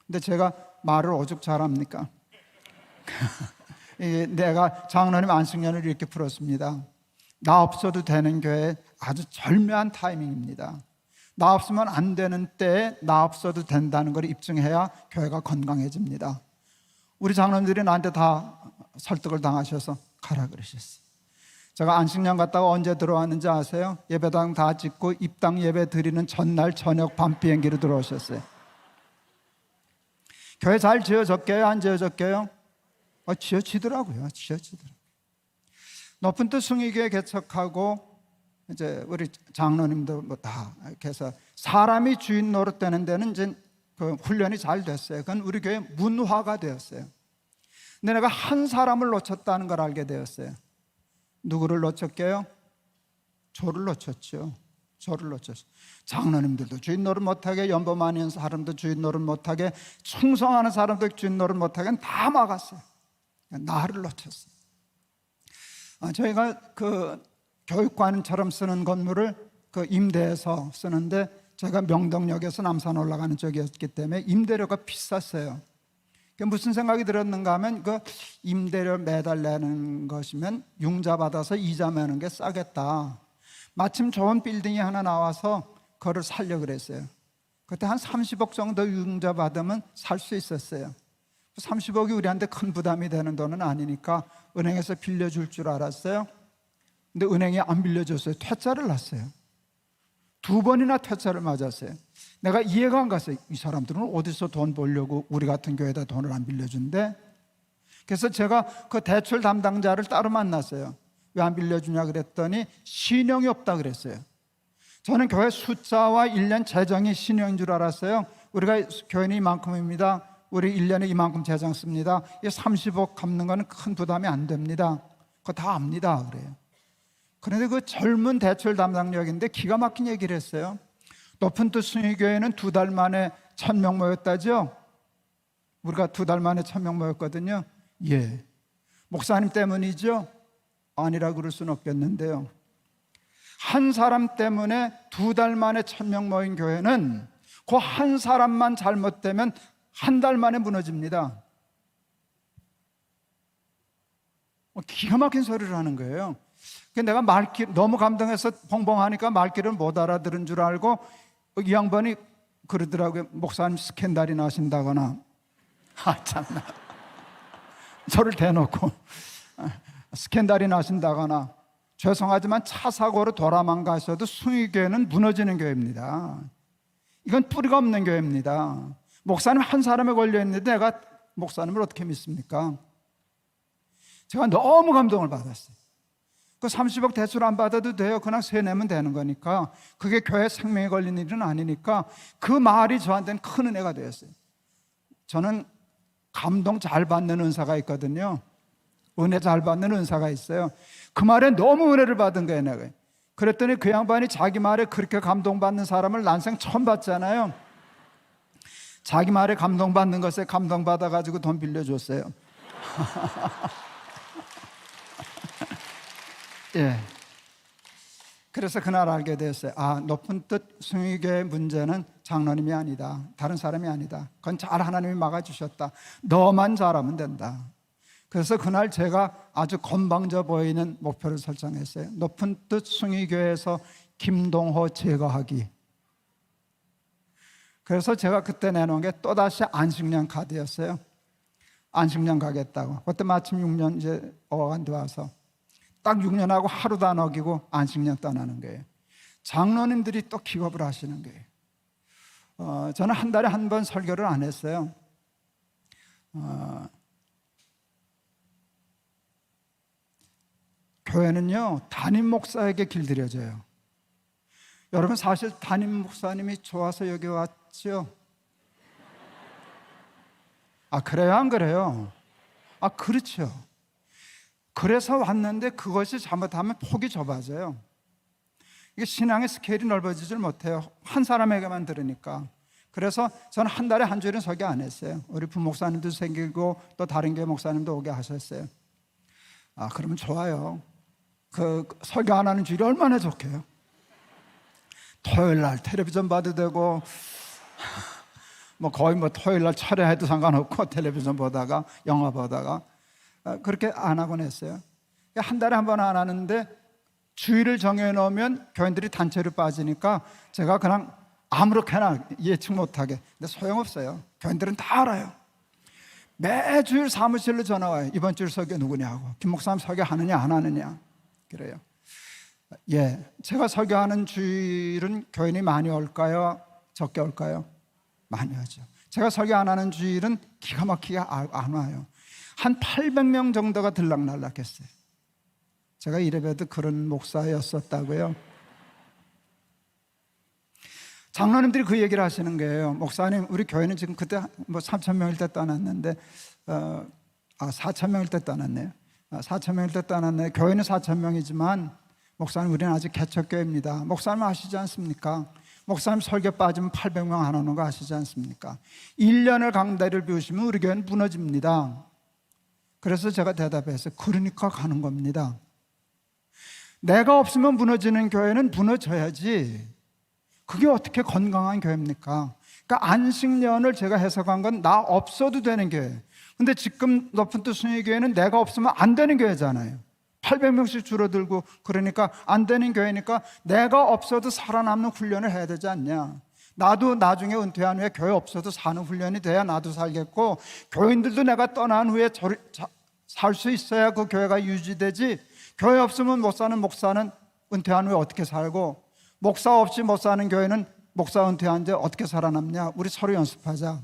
근데 제가 말을 오죽 잘합니까? 내가 장로님 안식년을 이렇게 풀었습니다. 나 없어도 되는 교회 아주 절묘한 타이밍입니다. 나 없으면 안 되는 때에 나 없어도 된다는 걸 입증해야 교회가 건강해집니다. 우리 장로님들이 나한테 다 설득을 당하셔서 가라 그러셨어요. 제가 안식년 갔다가 언제 들어왔는지 아세요? 예배당 다 짓고 입당 예배 드리는 전날 저녁 밤 비행기로 들어오셨어요. 교회 잘 지어졌게요? 안 지어졌게요? 지어지더라고요. 높은 뜻 숭의교회 개척하고 이제 우리 장로님도 뭐 다 이렇게 해서 사람이 주인 노릇되는 데는 이제 그 훈련이 잘 됐어요. 그건 우리 교회 문화가 되었어요. 근데 내가 한 사람을 놓쳤다는 걸 알게 되었어요. 누구를 놓쳤게요? 저를 놓쳤죠. 저를 놓쳤어요. 장로님들도 주인 노릇 못하게, 연보 많이 하는 사람도 주인 노릇 못하게, 충성하는 사람도 주인 노릇 못하게 다 막았어요. 나를 놓쳤어요. 저희가 그 교육관처럼 쓰는 건물을 그 임대해서 쓰는데, 제가 명동역에서 남산 올라가는 쪽이었기 때문에 임대료가 비쌌어요. 무슨 생각이 들었는가 하면, 그 임대료 매달 내는 것이면 융자 받아서 이자 내는 게 싸겠다. 마침 좋은 빌딩이 하나 나와서 그거를 살려고 그랬어요. 그때 한 30억 정도 융자 받으면 살 수 있었어요. 30억이 우리한테 큰 부담이 되는 돈은 아니니까 은행에서 빌려줄 줄 알았어요. 근데 은행이 안 빌려줬어요. 퇴짜를 났어요. 2번이나 퇴짜를 맞았어요. 내가 이해가 안 갔어요. 이 사람들은 어디서 돈 벌려고 우리 같은 교회에다 돈을 안 빌려준대? 그래서 제가 그 대출 담당자를 따로 만났어요. 왜 안 빌려주냐 그랬더니 신용이 없다 그랬어요. 저는 교회 숫자와 1년 재정이 신용인 줄 알았어요. 우리가 교회는 이만큼입니다. 우리 1년에 이만큼 재정 씁니다. 이 30억 갚는 거는 큰 부담이 안 됩니다. 그거 다 압니다 그래요. 그런데 그 젊은 대출 담당력인데 기가 막힌 얘기를 했어요. 높은 뜻 순위교회는 2달 만에 1000명 모였다죠? 우리가 2달 만에 1000명 모였거든요. 예. 목사님 때문이죠? 아니라 그럴 수는 없겠는데요. 한 사람 때문에 2달 만에 1000명 모인 교회는 그 한 사람만 잘못되면 한 달 만에 무너집니다. 기가 막힌 소리를 하는 거예요. 내가 말길 너무 감동해서 벙벙하니까 말귀를 못 알아들은 줄 알고 이 양반이 그러더라고요. 목사님 스캔들이 나신다거나. 참나. 저를 대놓고 스캔들이 나신다거나. 죄송하지만 차 사고로 돌아만 가셔도 숭의교회는 무너지는 교회입니다. 이건 뿌리가 없는 교회입니다. 목사님 한 사람에 걸려있는데 내가 목사님을 어떻게 믿습니까? 제가 너무 감동을 받았어요. 그 30억 대출 안 받아도 돼요. 그냥 세내면 되는 거니까. 그게 교회 생명에 걸린 일은 아니니까 그 말이 저한테는 큰 은혜가 되었어요. 저는 감동 잘 받는 은사가 있거든요. 은혜 잘 받는 은사가 있어요. 그 말에 너무 은혜를 받은 거예요 내가. 그랬더니 그 양반이 자기 말에 그렇게 감동받는 사람을 난생 처음 봤잖아요. 자기 말에 감동받는 것에 감동받아가지고 돈 빌려줬어요. 예. 그래서 그날 알게 됐어요. 높은 뜻 숭의교의 문제는 장로님이 아니다. 다른 사람이 아니다. 그건 잘 하나님이 막아주셨다. 너만 잘하면 된다. 그래서 그날 제가 아주 건방져 보이는 목표를 설정했어요. 높은 뜻 숭의교회에서 김동호 제거하기. 그래서 제가 그때 내놓은 게 또다시 안식년 카드였어요. 안식년 가겠다고. 그때 마침 6년 이제 어간데 와서 딱 6년하고 하루도 안 어기고 안식년 떠나는 거예요. 장로님들이 또 기겁을 하시는 거예요. 저는 한 달에 한 번 설교를 안 했어요. 교회는요 담임 목사에게 길들여져요. 여러분 사실 담임 목사님이 좋아서 여기 왔죠? 그래요 안 그래요? 그렇죠. 그래서 왔는데 그것이 잘못하면 폭이 좁아져요. 이게 신앙의 스케일이 넓어지질 못해요. 한 사람에게만 들으니까. 그래서 저는 한 달에 한 주일은 설교 안 했어요. 우리 부목사님도 생기고 또 다른 교회 목사님도 오게 하셨어요. 그러면 좋아요. 그 설교 안 하는 주일이 얼마나 좋게요. 토요일 날 텔레비전 봐도 되고 거의 토요일 날 철야해도 상관없고 텔레비전 보다가 영화 보다가 그렇게 안 하곤 했어요. 한 달에 한 번 안 하는데 주일을 정해놓으면 교인들이 단체로 빠지니까 제가 그냥 아무렇게나 예측 못하게. 근데 소용없어요. 교인들은 다 알아요. 매주일 사무실로 전화 와요. 이번 주일 설교 누구냐고. 김 목사님 설교하느냐 안 하느냐. 그래요. 제가 설교하는 주일은 교인이 많이 올까요? 적게 올까요? 많이 하죠. 제가 설교 안 하는 주일은 기가 막히게 안 와요. 한 800명 정도가 들락날락했어요. 제가 이래봬도 그런 목사였었다고요. 장로님들이 그 얘기를 하시는 거예요. 목사님, 우리 교회는 지금 그때 뭐 3,000명일 때 떠났는데 4,000명일 때 떠났네요. 4,000명일 때 떠났네요. 교회는 4,000명이지만 목사님, 우리는 아직 개척교회입니다. 목사님 아시지 않습니까? 목사님 설교 빠지면 800명 안 오는 거 아시지 않습니까? 1년을 강다리를 비우시면 우리 교회는 무너집니다. 그래서 제가 대답했어요. 그러니까 가는 겁니다. 내가 없으면 무너지는 교회는 무너져야지. 그게 어떻게 건강한 교회입니까? 그러니까 안식년을 제가 해석한 건 나 없어도 되는 교회. 근데 지금 높은 뜻 순회교회는 내가 없으면 안 되는 교회잖아요. 800명씩 줄어들고, 그러니까 안 되는 교회니까 내가 없어도 살아남는 훈련을 해야 되지 않냐. 나도 나중에 은퇴한 후에 교회 없어도 사는 훈련이 돼야 나도 살겠고, 교인들도 내가 떠난 후에 살 수 있어야 그 교회가 유지되지. 교회 없으면 못 사는 목사는 은퇴한 후에 어떻게 살고, 목사 없이 못 사는 교회는 목사 은퇴한 데 어떻게 살아남냐. 우리 서로 연습하자.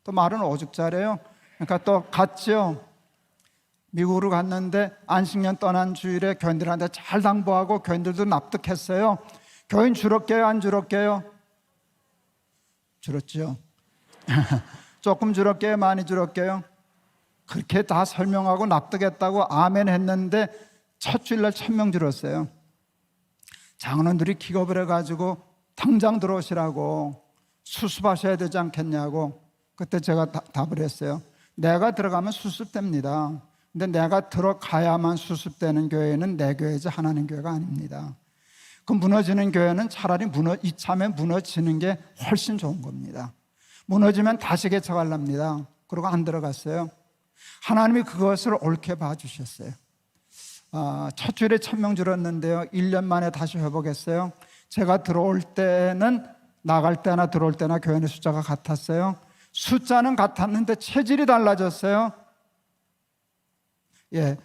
또 말은 오죽 잘해요. 그러니까 또 갔죠. 미국으로 갔는데 안식년 떠난 주일에 교인들한테 잘 당부하고 교인들도 납득했어요. 교인 줄었게요, 안 줄었게요? 줄었죠. 조금 줄었게요, 많이 줄었게요? 그렇게 다 설명하고 납득했다고 아멘 했는데 첫 주일날 1,000명 줄었어요. 장로들이 기겁을 해가지고 당장 들어오시라고, 수습하셔야 되지 않겠냐고. 그때 제가 답을 했어요. 내가 들어가면 수습됩니다. 근데 내가 들어가야만 수습되는 교회는 내 교회지 하나님 교회가 아닙니다. 그 무너지는 교회는 차라리 이참에 무너지는 게 훨씬 좋은 겁니다. 무너지면 다시 개척하랍니다. 그러고 안 들어갔어요. 하나님이 그것을 옳게 봐주셨어요. 첫 주일에 1,000명 줄었는데요, 1년 만에 다시 회복했어요. 제가 들어올 때는 나갈 때나 들어올 때나 교인의 숫자가 같았어요. 숫자는 같았는데 체질이 달라졌어요. 예,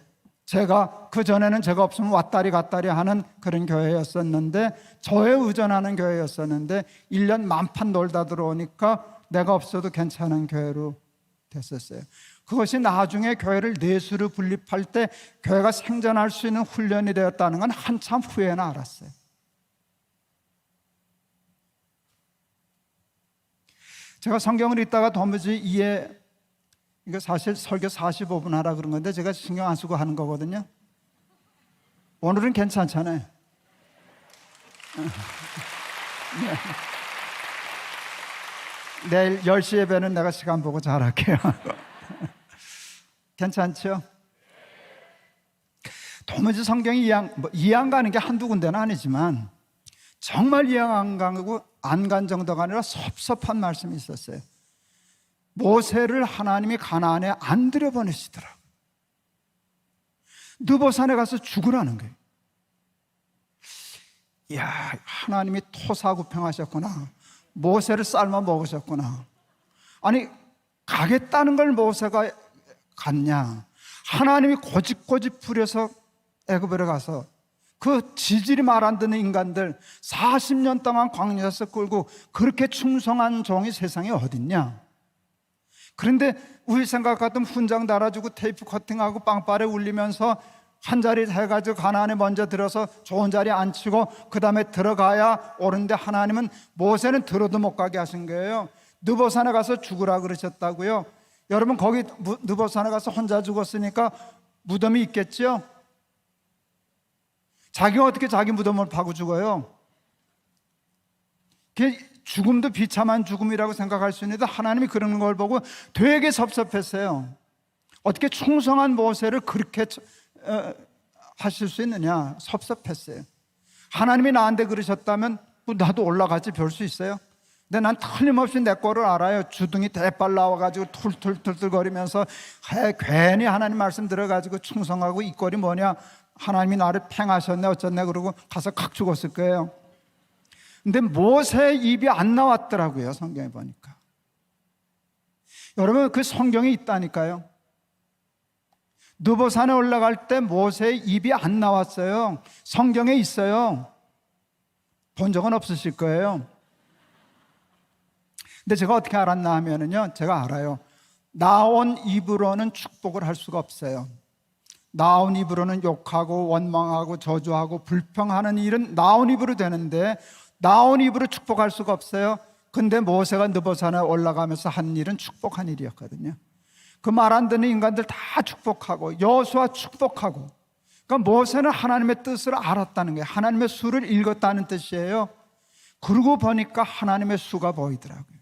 제가 그전에는 제가 없으면 왔다리 갔다리 하는 그런 교회였었는데, 저에 의존하는 교회였었는데 1년 만판 놀다 들어오니까 내가 없어도 괜찮은 교회로 됐었어요. 그것이 나중에 교회를 내수로 분립할 때 교회가 생존할 수 있는 훈련이 되었다는 건 한참 후에나 알았어요. 제가 성경을 읽다가 도무지 이거 사실 설교 45분 하라 그런 건데 제가 신경 안 쓰고 하는 거거든요. 오늘은 괜찮잖아요. 내일 10시에 뵈는 내가 시간 보고 잘할게요. 괜찮죠? 도무지 성경이 이해 안 가는 게 한두 군데는 아니지만 정말 이해 안 가고 안 간 정도가 아니라 섭섭한 말씀이 있었어요. 모세를 하나님이 가나안에 안 들여보내시더라고요. 느보산에 가서 죽으라는 거예요. 이야, 하나님이 토사구팽하셨구나. 모세를 삶아 먹으셨구나. 아니, 가겠다는 걸 모세가 갔냐? 하나님이 고집고집 부려서 애굽으로 가서 그 지질이 말 안 듣는 인간들 40년 동안 광야에서 끌고 그렇게 충성한 종이 세상에 어딨냐? 그런데 우리 생각 같으면 훈장 달아주고 테이프 커팅하고 빵빠레 울리면서 한 자리 해가지고 가나안에 먼저 들어서 좋은 자리에 앉히고 그 다음에 들어가야 오는데, 하나님은 모세는 들어도 못 가게 하신 거예요. 느보산에 가서 죽으라 그러셨다고요. 여러분, 거기 느보산에 가서 혼자 죽었으니까 무덤이 있겠죠? 자기가 어떻게 자기 무덤을 파고 죽어요? 죽음도 비참한 죽음이라고 생각할 수 있는데 하나님이 그러는 걸 보고 되게 섭섭했어요. 어떻게 충성한 모세를 그렇게 하실 수 있느냐? 섭섭했어요. 하나님이 나한테 그러셨다면 나도 올라가지 별 수 있어요? 근데 난 틀림없이 내 꼴을 알아요. 주둥이 대빨 나와가지고 툴툴툴툴 거리면서 괜히 하나님 말씀 들어가지고 충성하고 이 꼴이 뭐냐? 하나님이 나를 팽하셨네 어쩌네 그러고 가서 칵 죽었을 거예요. 근데 모세의 입이 안 나왔더라고요. 성경에 보니까. 여러분, 그 성경에 있다니까요. 느보산에 올라갈 때 모세의 입이 안 나왔어요. 성경에 있어요. 본 적은 없으실 거예요. 근데 제가 어떻게 알았나 하면은요, 제가 알아요. 나온 입으로는 축복을 할 수가 없어요. 나온 입으로는 욕하고 원망하고 저주하고 불평하는 일은 나온 입으로 되는데, 나온 입으로 축복할 수가 없어요. 근데 모세가 느보산에 올라가면서 한 일은 축복한 일이었거든요. 그 말 안 듣는 인간들 다 축복하고 여호수아 축복하고. 그러니까 모세는 하나님의 뜻을 알았다는 거예요. 하나님의 수를 읽었다는 뜻이에요. 그러고 보니까 하나님의 수가 보이더라고요.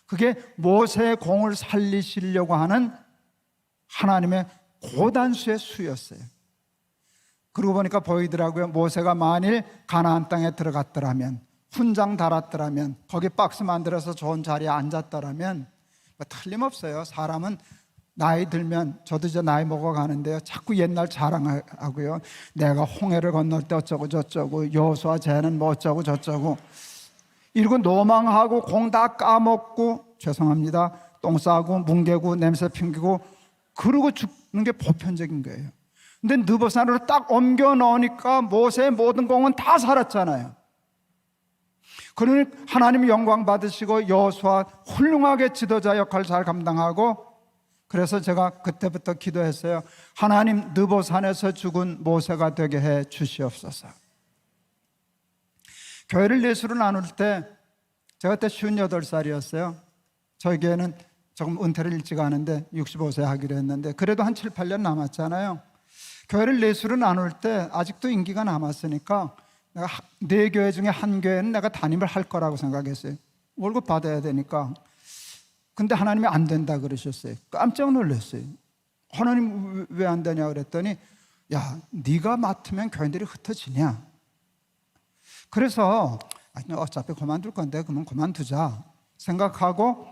그게 모세의 공을 살리시려고 하는 하나님의 고단수의 수였어요. 그러고 보니까 보이더라고요. 모세가 만일 가나안 땅에 들어갔더라면, 훈장 달았더라면, 거기 박스 만들어서 좋은 자리에 앉았더라면, 틀림없어요. 사람은 나이 들면, 저도 이제 나이 먹어가는데요, 자꾸 옛날 자랑하고요, 내가 홍해를 건널 때 어쩌고 저쩌고, 여호수아 쟤는 뭐 어쩌고 저쩌고 이러고 노망하고 공 다 까먹고, 죄송합니다, 똥 싸고 뭉개고 냄새 풍기고 그러고 죽는 게 보편적인 거예요. 근데 느보산으로 딱 옮겨 넣으니까 모세의 모든 공은 다 살았잖아요. 그러니 하나님이 영광 받으시고 여호수아 훌륭하게 지도자 역할을 잘 감당하고, 그래서 제가 그때부터 기도했어요. 하나님, 느보산에서 죽은 모세가 되게 해 주시옵소서. 교회를 예수로 나눌 때, 제가 그때 58살이었어요. 저희 교회는 조금 은퇴를 일찍 하는데 65세 하기로 했는데, 그래도 한 7, 8년 남았잖아요. 교회를 예수로 나눌 때 아직도 인기가 남았으니까 내가 4교회 중에 한 교회는 내가 담임을 할 거라고 생각했어요. 월급 받아야 되니까. 근데 하나님이 안 된다 그러셨어요. 깜짝 놀랐어요. 하나님 왜 안 되냐 그랬더니, 야, 네가 맡으면 교인들이 흩어지냐. 그래서 어차피 그만둘 건데 그러면 그만두자 생각하고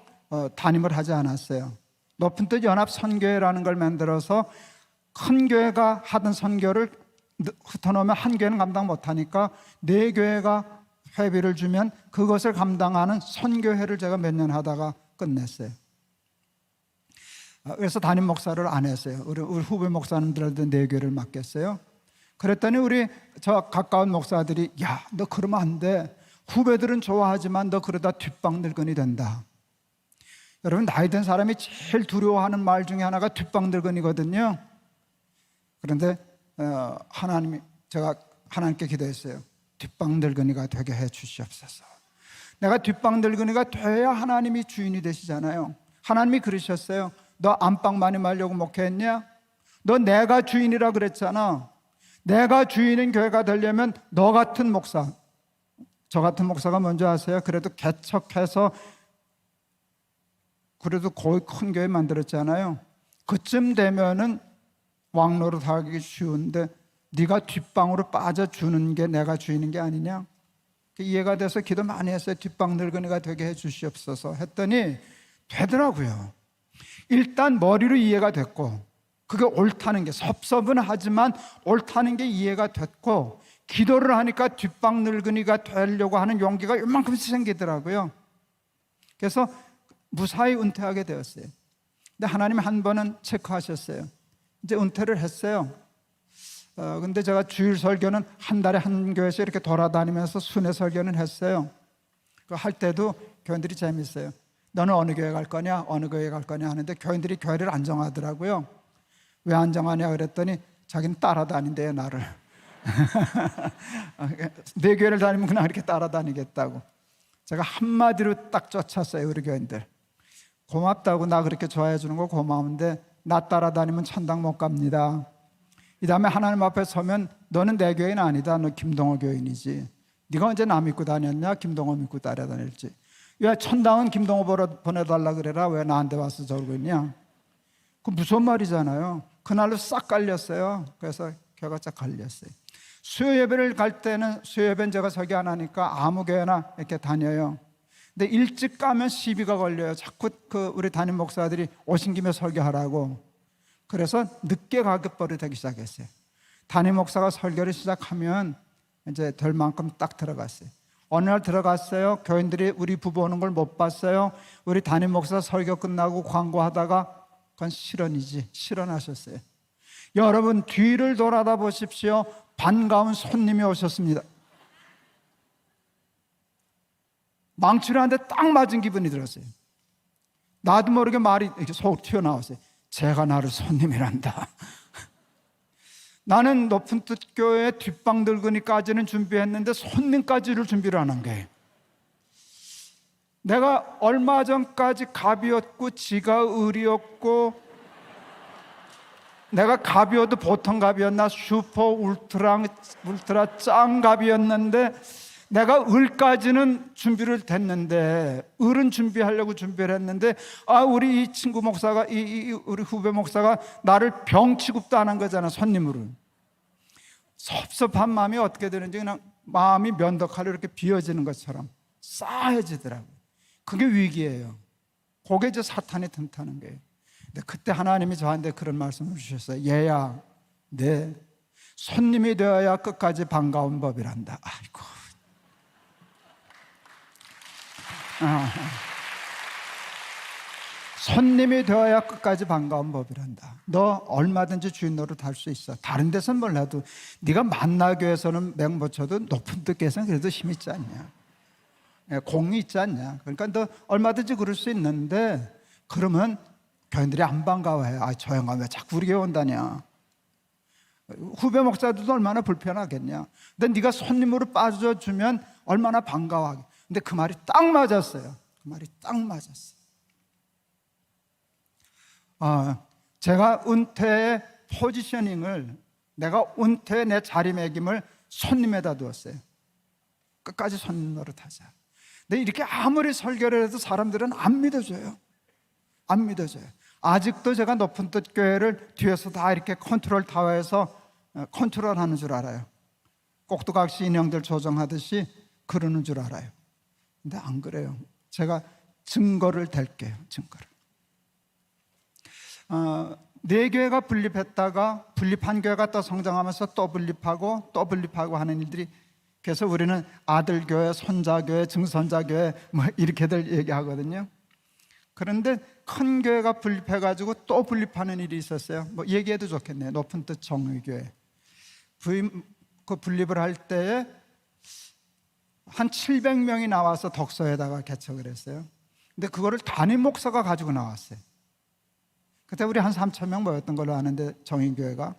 담임을 하지 않았어요. 높은 뜻 연합 선교회라는 걸 만들어서 큰 교회가 하던 선교를 흩어놓으면 한 교회는 감당 못하니까 4교회가 회비를 주면 그것을 감당하는 선교회를 제가 몇 년 하다가 끝냈어요. 그래서 담임 목사를 안 했어요. 우리 후배 목사님들한테 4교회를 맡겼어요. 그랬더니 저 가까운 목사들이, 야, 너 그러면 안 돼. 후배들은 좋아하지만 너 그러다 뒷방 늙은이 된다. 여러분, 나이 든 사람이 제일 두려워하는 말 중에 하나가 뒷방 늙은이거든요. 그런데 제가 하나님께 기도했어요. 뒷방 늙은이가 되게 해 주시옵소서. 내가 뒷방 늙은이가 돼야 하나님이 주인이 되시잖아요. 하나님이 그러셨어요. 너 안방 많이 말려고 목회했냐? 너 내가 주인이라 그랬잖아. 내가 주인인 교회가 되려면 너 같은 목사, 저 같은 목사가 먼저 하세요. 그래도 개척해서 그래도 거의 큰 교회 만들었잖아요. 그쯤 되면은 왕노릇 하기 쉬운데 네가 뒷방으로 빠져주는 게 내가 주인인 게 아니냐. 이해가 돼서 기도 많이 했어요. 뒷방 늙은이가 되게 해 주시옵소서 했더니 되더라고요. 일단 머리로 이해가 됐고, 그게 옳다는 게, 섭섭은 하지만 옳다는 게 이해가 됐고, 기도를 하니까 뒷방 늙은이가 되려고 하는 용기가 이만큼씩 생기더라고요. 그래서 무사히 은퇴하게 되었어요. 근데 하나님이 한 번은 체크하셨어요. 이제 은퇴를 했어요. 근데 제가 주일 설교는 한 달에 한 교회에서 이렇게 돌아다니면서 순회 설교는 했어요. 할 때도 교인들이 재밌어요. 너는 어느 교회 갈 거냐, 어느 교회 갈 거냐 하는데 교인들이 교회를 안 정하더라고요. 왜 안 정하냐 그랬더니 자기는 따라다닌대요, 나를. 4교회를 다니면 그냥 이렇게 따라다니겠다고. 제가 한마디로 딱 쫓았어요. 우리 교인들 고맙다고, 나 그렇게 좋아해 주는 거 고마운데 나 따라다니면 천당 못 갑니다. 이 다음에 하나님 앞에 서면 너는 내 교인 아니다, 너 김동호 교인이지. 네가 언제 나 믿고 다녔냐, 김동호 믿고 따라다닐지. 왜 천당은 김동호 보내달라 그래라, 왜 나한테 와서 저러고 있냐. 그 무서운 말이잖아요. 그날로 싹 깔렸어요. 그래서 교회가 쫙 갈렸어요. 수요 예배를 갈 때는, 수요 예배는 제가 설교 안 하니까 아무 교회나 이렇게 다녀요. 근데 일찍 가면 시비가 걸려요. 자꾸 우리 담임 목사들이 오신 김에 설교하라고. 그래서 늦게 가격벌이 되기 시작했어요. 담임 목사가 설교를 시작하면 이제 될 만큼 딱 들어갔어요. 어느 날 들어갔어요. 교인들이 우리 부부 오는 걸 못 봤어요. 우리 담임 목사 설교 끝나고 광고하다가, 그건 실언이지, 실언하셨어요. 여러분, 뒤를 돌아다 보십시오. 반가운 손님이 오셨습니다. 망치를 한 대 딱 맞은 기분이 들었어요. 나도 모르게 말이 이렇게 속 튀어나왔어요. 제가 나를 손님이란다. 나는 높은 뜻 교회 뒷방 늙은이까지는 준비했는데 손님까지를 준비를 안 한 거예요. 내가 얼마 전까지 갑이었고 지가 을이었고, 내가 갑이어도 보통 갑이었나 슈퍼 울트라 짱 갑이었는데, 내가 을까지는 준비를 됐는데, 을은 준비하려고 준비를 했는데, 우리 이 친구 목사가, 우리 후배 목사가 나를 병 취급도 안 한 거잖아, 손님으로. 섭섭한 마음이 어떻게 되는지 그냥 마음이 면도칼로 이렇게 비어지는 것처럼 싸해지더라고요. 그게 위기예요. 그게 이제 사탄이 틈타는 거예요. 근데 그때 하나님이 저한테 그런 말씀을 주셨어요. 얘야, 네 손님이 되어야 끝까지 반가운 법이란다. 아이고. 손님이 되어야 끝까지 반가운 법이란다. 너 얼마든지 주인 노릇 할 수 있어. 다른 데서는 몰라도 네가 만나교에서는 맹못 쳐도 높은 뜻 교회에서는 그래도 힘 있지 않냐, 공이 있지 않냐. 그러니까 너 얼마든지 그럴 수 있는데, 그러면 교인들이 안 반가워해. 저 형아 왜 자꾸 우리 교회 온다냐. 후배 목사들도 얼마나 불편하겠냐. 근데 네가 손님으로 빠져주면 얼마나 반가워하게. 근데 그 말이 딱 맞았어요. 그 말이 딱 맞았어요. 제가 은퇴의 포지셔닝을, 내가 은퇴의 내 자리매김을 손님에다 두었어요. 끝까지 손님 노릇하자. 근데 이렇게 아무리 설교를 해도 사람들은 안 믿어줘요. 안 믿어줘요. 아직도 제가 높은 뜻 교회를 뒤에서 다 이렇게 컨트롤 타워에서 컨트롤하는 줄 알아요. 꼭두각시 인형들 조정하듯이 그러는 줄 알아요. 근데 안 그래요. 제가 증거를 댈게요. 증거를. 네 교회가 분립했다가 분립한 교회가 또 성장하면서 또 분립하고 또 분립하고 하는 일들이, 그래서 우리는 아들교회, 손자교회, 증손자교회 뭐 이렇게들 얘기하거든요. 그런데 큰 교회가 분립해가지고 또 분립하는 일이 있었어요. 뭐 얘기해도 좋겠네요. 높은 뜻 정의교회. 그 분립을 할 때에 한 700명이 나와서 덕소에다가 개척을 했어요. 근데 그거를 담임 목사가 가지고 나왔어요. 그때 우리 한 3,000명 모였던 걸로 아는데, 정의교회가.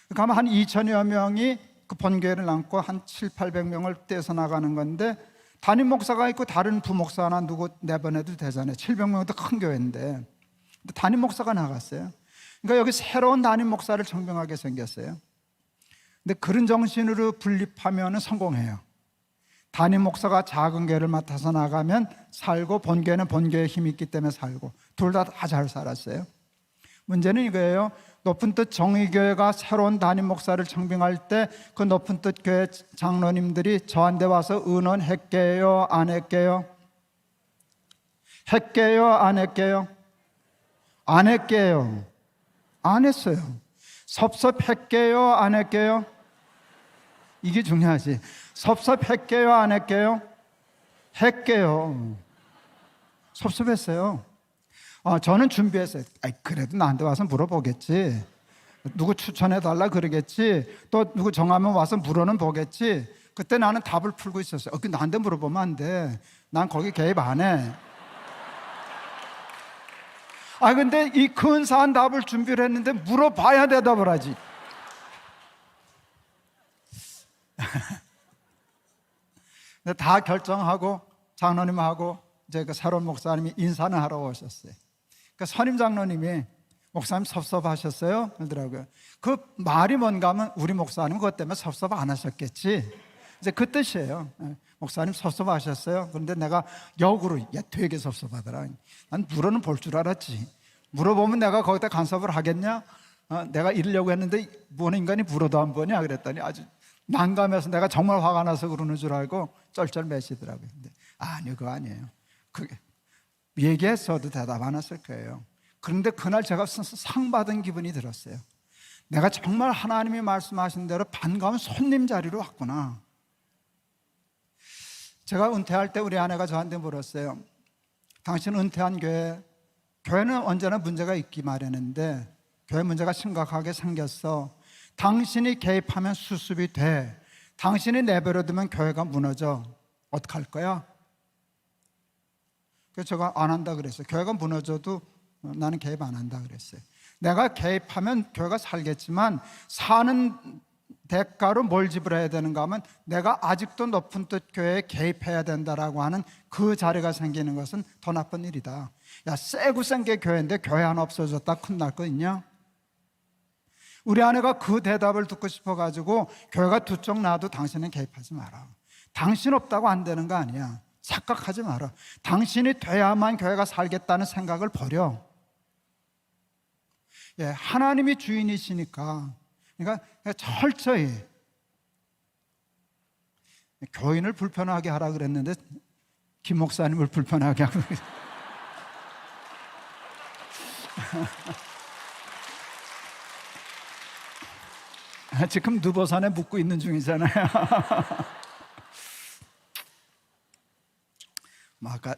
그러면 한 2,000여 명이 그 본교회를 남고 한 700~800명을 떼서 나가는 건데, 담임 목사가 있고 다른 부목사 하나 누구 내보내도 되잖아요. 700명도 큰 교회인데. 근데 담임 목사가 나갔어요. 그러니까 여기 새로운 담임 목사를 청명하게 생겼어요. 근데 그런 정신으로 분립하면 성공해요. 담임 목사가 작은 교회를 맡아서 나가면 살고, 본교회는 본교회에 힘이 있기 때문에 살고, 둘 다 잘 살았어요. 문제는 이거예요. 높은 뜻 정의교회가 새로운 담임 목사를 청빙할 때 그 높은 뜻 교회 장로님들이 저한테 와서 의논했게요, 안 했게요? 했게요, 안 했게요? 안 했게요. 안 했어요. 섭섭했게요, 안 했게요? 이게 중요하지. 섭섭했게요, 안 했게요? 했게요. 섭섭했어요. 저는 준비했어요. 그래도 나한테 와서 물어보겠지. 누구 추천해달라 그러겠지. 또 누구 정하면 와서 물어는 보겠지. 그때 나는 답을 풀고 있었어요. 나한테 물어보면 안 돼. 난 거기 개입 안 해. 근데 이 근사한 답을 준비를 했는데 물어봐야 대답을 하지. 근데 다 결정하고 장로님하고 이제 그 새로운 목사님이 인사는 하러 오셨어요. 그 선임 장로님이 목사님 섭섭하셨어요? 그러더라고요. 그 말이 뭔가 하면 우리 목사님 그것 때문에 섭섭 안 하셨겠지. 이제 그 뜻이에요. 목사님 섭섭하셨어요? 그런데 내가 역으로 되게 섭섭하더라. 난 물어는 볼 줄 알았지. 물어보면 내가 거기다 간섭을 하겠냐? 내가 이러려고 했는데 뭔 인간이 물어도 안 보냐? 그랬더니 아주 난감해서 내가 정말 화가 나서 그러는 줄 알고 쩔쩔매시더라고요. 근데 아니요, 그거 아니에요. 그게 얘기했어도 대답 안 했을 거예요. 그런데 그날 제가 상 받은 기분이 들었어요. 내가 정말 하나님이 말씀하신 대로 반가운 손님 자리로 왔구나. 제가 은퇴할 때 우리 아내가 저한테 물었어요. 당신 은퇴한 교회는 언제나 문제가 있기 마련인데 교회 문제가 심각하게 생겼어. 당신이 개입하면 수습이 돼. 당신이 내버려두면 교회가 무너져. 어떡할 거야? 그래서 제가 안 한다 그랬어요. 교회가 무너져도 나는 개입 안 한다 그랬어요. 내가 개입하면 교회가 살겠지만 사는 대가로 뭘 지불해야 되는가 하면 내가 아직도 높은 뜻 교회에 개입해야 된다라고 하는 그 자리가 생기는 것은 더 나쁜 일이다. 야, 세고 센 게 교회인데 교회 하나 없어졌다 큰 날 거 있냐? 우리 아내가 그 대답을 듣고 싶어가지고 교회가 두 쪽 나도 당신은 개입하지 마라. 당신 없다고 안 되는 거 아니야. 착각하지 마라. 당신이 돼야만 교회가 살겠다는 생각을 버려. 예, 하나님이 주인이시니까 그러니까 철저히 교인을 불편하게 하라 그랬는데 김 목사님을 불편하게 하고 지금 누보산에 묵고 있는 중이잖아요. 아까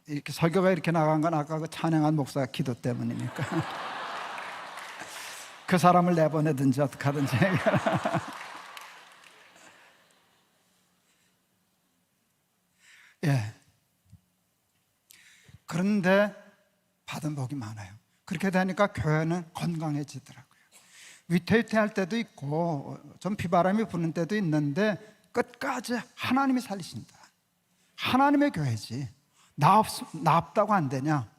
이렇게 설교가 이렇게 나간 건 아까 그 찬양한 목사 기도 때문이니까 그 사람을 내보내든지 어떻게 하든지. 예. 그런데 받은 복이 많아요. 그렇게 되니까 교회는 건강해지더라고요. 위태위태할 때도 있고 좀 비바람이 부는 때도 있는데 끝까지 하나님이 살리신다. 하나님의 교회지. 나 없다고 안 되냐?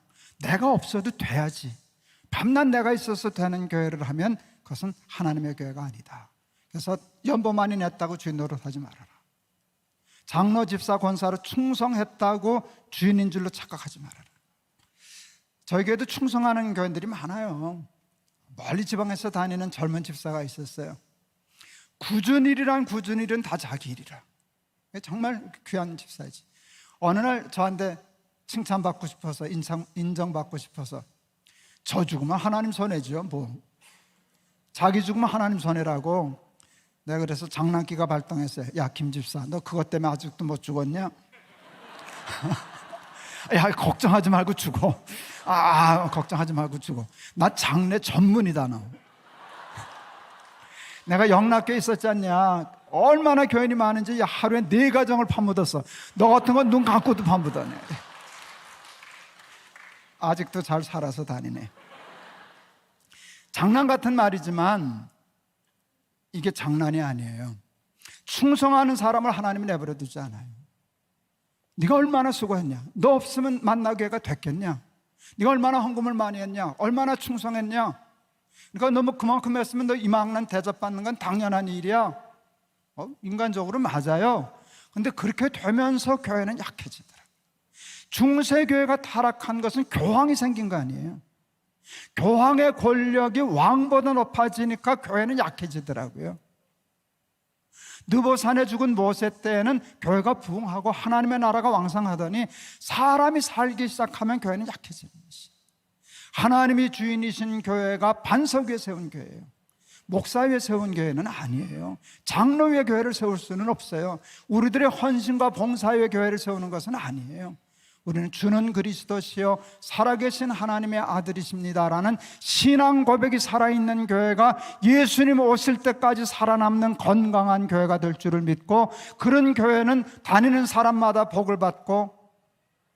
내가 없어도 돼야지. 밤낮 내가 있어서 되는 교회를 하면 그것은 하나님의 교회가 아니다. 그래서 연보 많이 냈다고 주인 노릇하지 말아라. 장로, 집사, 권사로 충성했다고 주인인 줄로 착각하지 말아라. 저희 교회도 충성하는 교인들이 많아요. 멀리 지방에서 다니는 젊은 집사가 있었어요. 굳은 일이란 굳은 일은 다 자기 일이라. 정말 귀한 집사이지. 어느 날 저한테 칭찬받고 싶어서 인정받고 싶어서 저 죽으면 하나님 손해죠. 뭐 자기 죽으면 하나님 손해라고. 내가 그래서 장난기가 발동했어요. 야, 김 집사, 너 그것 때문에 아직도 못 죽었냐? 야, 걱정하지 말고 죽어. 걱정하지 말고 죽어. 나 장례 전문이다. 너. 내가 영락교에 있었지 않냐? 얼마나 교인이 많은지 하루에 4가정을 파묻었어. 너 같은 건 눈 감고도 파묻었네. 아직도 잘 살아서 다니네. 장난 같은 말이지만 이게 장난이 아니에요. 충성하는 사람을 하나님이 내버려 두지 않아요. 네가 얼마나 수고했냐? 너 없으면 만나교회가 됐겠냐? 네가 얼마나 헌금을 많이 했냐? 얼마나 충성했냐? 그러니까 너 뭐 그만큼 했으면 너 이만한 대접받는 건 당연한 일이야. 인간적으로 맞아요. 근데 그렇게 되면서 교회는 약해지더라. 중세교회가 타락한 것은 교황이 생긴 거 아니에요. 교황의 권력이 왕보다 높아지니까 교회는 약해지더라고요. 느보산에 죽은 모세 때에는 교회가 부흥하고 하나님의 나라가 왕성하더니 사람이 살기 시작하면 교회는 약해지는 것이. 하나님이 주인이신 교회가 반석 위에 세운 교회예요. 목사 위에 세운 교회는 아니에요. 장로 위에 교회를 세울 수는 없어요. 우리들의 헌신과 봉사 위에 교회를 세우는 것은 아니에요. 우리는 주는 그리스도시요 살아계신 하나님의 아들이십니다라는 신앙 고백이 살아있는 교회가 예수님 오실 때까지 살아남는 건강한 교회가 될 줄을 믿고, 그런 교회는 다니는 사람마다 복을 받고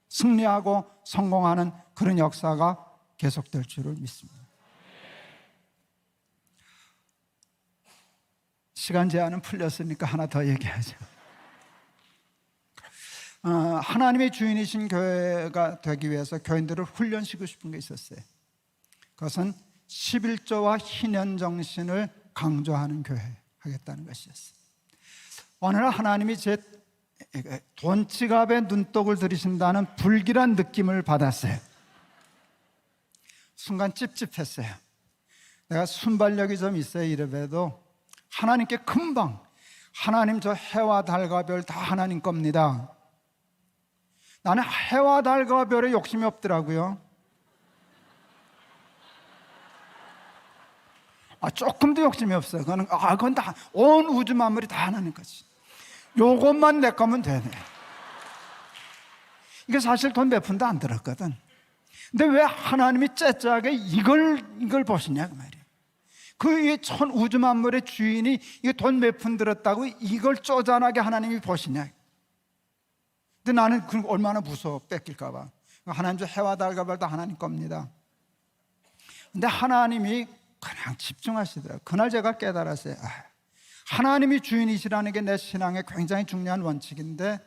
승리하고 성공하는 그런 역사가 계속될 줄을 믿습니다. 시간 제한은 풀렸으니까 하나 더 얘기하죠. 하나님의 주인이신 교회가 되기 위해서 교인들을 훈련시키고 싶은 게 있었어요. 그것은 11조와 희년 정신을 강조하는 교회 하겠다는 것이었어요. 어느 날 하나님이 제 돈 지갑에 눈독을 들이신다는 불길한 느낌을 받았어요. 순간 찝찝했어요. 내가 순발력이 좀 있어야 이래봬도 하나님께 금방, 하나님 저 해와 달과 별 다 하나님 겁니다. 나는 해와 달과 별에 욕심이 없더라고요. 조금도 욕심이 없어요. 그건 다, 온 우주 만물이 다 하나님 거지. 요것만 내 거면 되네. 이게 사실 돈 몇 푼도 안 들었거든. 근데 왜 하나님이 째째하게 이걸 보시냐 그 말이에요. 그 천 우주 만물의 주인이 이게 돈 몇 푼 들었다고 이걸 쪼잔하게 하나님이 보시냐. 근데 나는 얼마나 무서워, 뺏길까 봐. 하나님 저 해와 달과 별 다 하나님 겁니다. 근데 하나님이 그냥 집중하시더라고요. 그날 제가 깨달았어요. 하나님이 주인이시라는 게 내 신앙의 굉장히 중요한 원칙인데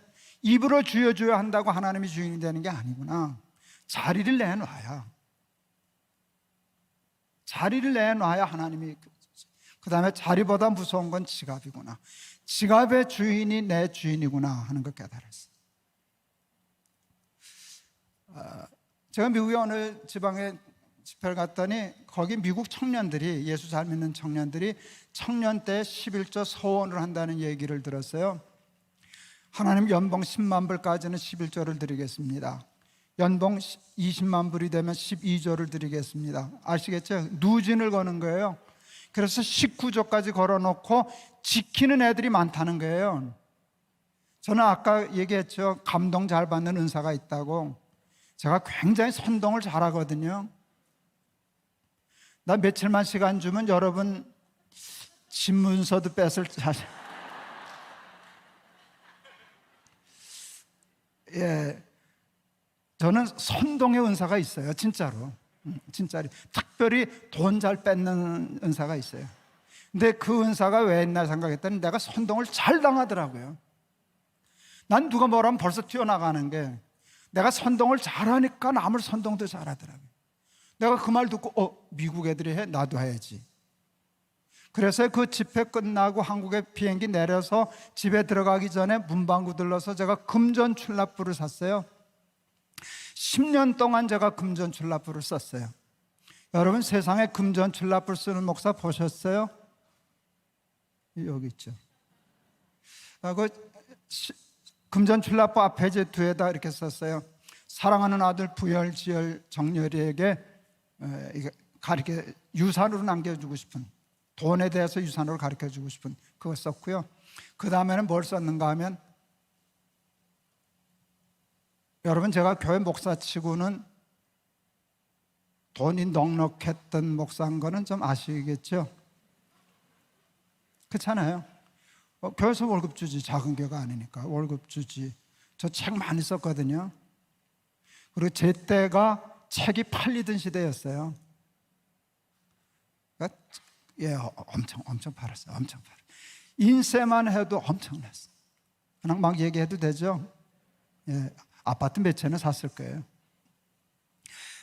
입으로 주여 주여 한다고 하나님이 주인이 되는 게 아니구나. 자리를 내놔야 하나님이. 그 다음에 자리보다 무서운 건 지갑이구나. 지갑의 주인이 내 주인이구나 하는 걸 깨달았어요. 제가 미국의 어느 지방에 집회를 갔더니 거기 미국 청년들이, 예수 잘 믿는 청년들이 청년 때 11조 서원을 한다는 얘기를 들었어요. 하나님 연봉 10만 불까지는 11조를 드리겠습니다. 연봉 20만 불이 되면 12조를 드리겠습니다. 아시겠죠? 누진을 거는 거예요. 그래서 19조까지 걸어놓고 지키는 애들이 많다는 거예요. 저는 아까 얘기했죠. 감동 잘 받는 은사가 있다고. 제가 굉장히 선동을 잘하거든요. 나 며칠만 시간 주면 여러분 집문서도 뺏을 자신. 예, 저는 선동의 은사가 있어요. 진짜로. 진짜로. 특별히 돈 잘 뺏는 은사가 있어요. 근데 그 은사가 왜 있나 생각했더니 내가 선동을 잘 당하더라고요. 난 누가 뭐라면 벌써 튀어나가는 게, 내가 선동을 잘하니까 남을 선동도 잘하더라고요. 내가 그 말 듣고 미국 애들이 해? 나도 해야지. 그래서 그 집회 끝나고 한국에 비행기 내려서 집에 들어가기 전에 문방구 들러서 제가 금전 출납부를 샀어요. 10년 동안 제가 금전 출납부를 썼어요. 여러분, 세상에 금전 출납부 쓰는 목사 보셨어요? 여기 있죠. 그 금전 출납부 앞에 제 뒤에다 이렇게 썼어요. 사랑하는 아들 부열지열 정열이에게 가르쳐 유산으로 남겨주고 싶은, 돈에 대해서 유산으로 가르쳐주고 싶은, 그거 썼고요. 그 다음에는 뭘 썼는가 하면, 여러분, 제가 교회 목사치고는 돈이 넉넉했던 목사인 거는 좀 아시겠죠? 그렇잖아요. 교회에서 월급 주지, 작은 교회가 아니니까 월급 주지. 저 책 많이 썼거든요. 그리고 제 때가 책이 팔리던 시대였어요. 예, 엄청 팔았어요. 엄청 팔았어요. 인쇄만 해도 엄청났어요. 그냥 막 얘기해도 되죠? 예, 아파트 몇 채는 샀을 거예요.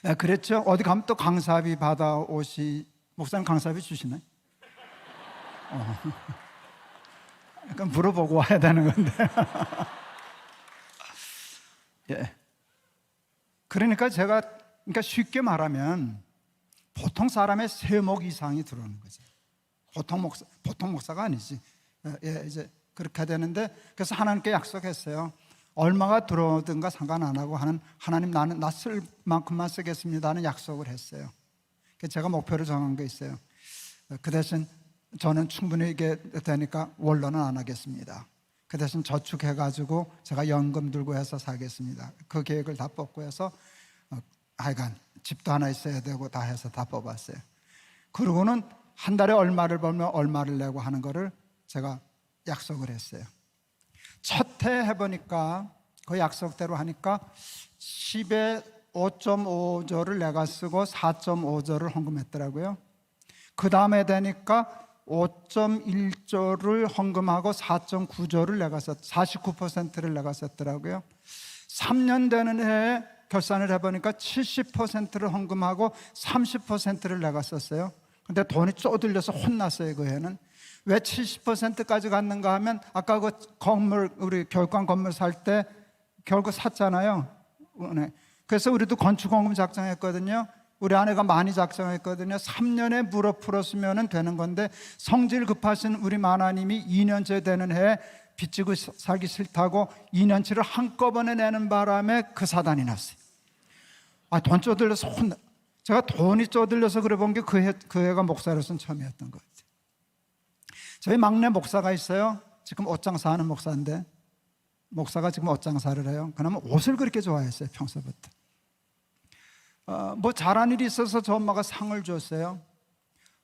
예, 그랬죠. 어디 가면 또 강사비 받아오시. 목사님 강사비 주시나요? 약간 물어보고 와야 되는 건데. 예. 그러니까 제가, 쉽게 말하면 보통 사람의 세목 이상이 들어오는 거죠. 보통 목사가 아니지. 예, 이제 그렇게 되는데, 그래서 하나님께 약속했어요. 얼마가 들어오든가 상관 안 하고 하나님, 나는 나 쓸 만큼만 쓰겠습니다 하는 약속을 했어요. 그래서 제가 목표를 정한 게 있어요. 그 대신 저는 충분히 이게 되니까 원로는 안 하겠습니다. 그 대신 저축해가지고 제가 연금 들고 해서 사겠습니다. 그 계획을 다 뽑고 해서 하여간 집도 하나 있어야 되고 다 해서 다 뽑았어요. 그러고는 한 달에 얼마를 벌면 얼마를 내고 하는 거를 제가 약속을 했어요. 첫 해 해보니까 그 약속대로 하니까 10에 5.5조를 내가 쓰고 4.5조를 헌금했더라고요. 그 다음에 되니까 5.1조를 헌금하고 4.9조를 내가 49%를 내가 썼더라고요. 3년 되는 해에 결산을 해보니까 70%를 헌금하고 30%를 내가 썼어요. 근데 돈이 쪼들려서 혼났어요. 그 해는. 왜 70%까지 갔는가 하면, 아까 그 건물, 우리 교육관 건물 살 때 결국 샀잖아요. 그래서 우리도 건축원금 작정했거든요. 우리 아내가 많이 작정했거든요. 3년에 물어 풀었으면 되는 건데, 성질 급하신 우리 마나님이 2년째 되는 해에 빚지고 살기 싫다고 2년치를 한꺼번에 내는 바람에 그 사단이 났어요. 돈 쪼들려서 제가 돈이 쪼들려서 그래 본 게 그 해가 목사로서는 처음이었던 것 같아요. 저희 막내 목사가 있어요. 지금 옷장사 하는 목사인데, 목사가 지금 옷장사를 해요. 그러면 옷을 그렇게 좋아했어요. 평소부터. 뭐 잘한 일이 있어서 저 엄마가 상을 줬어요.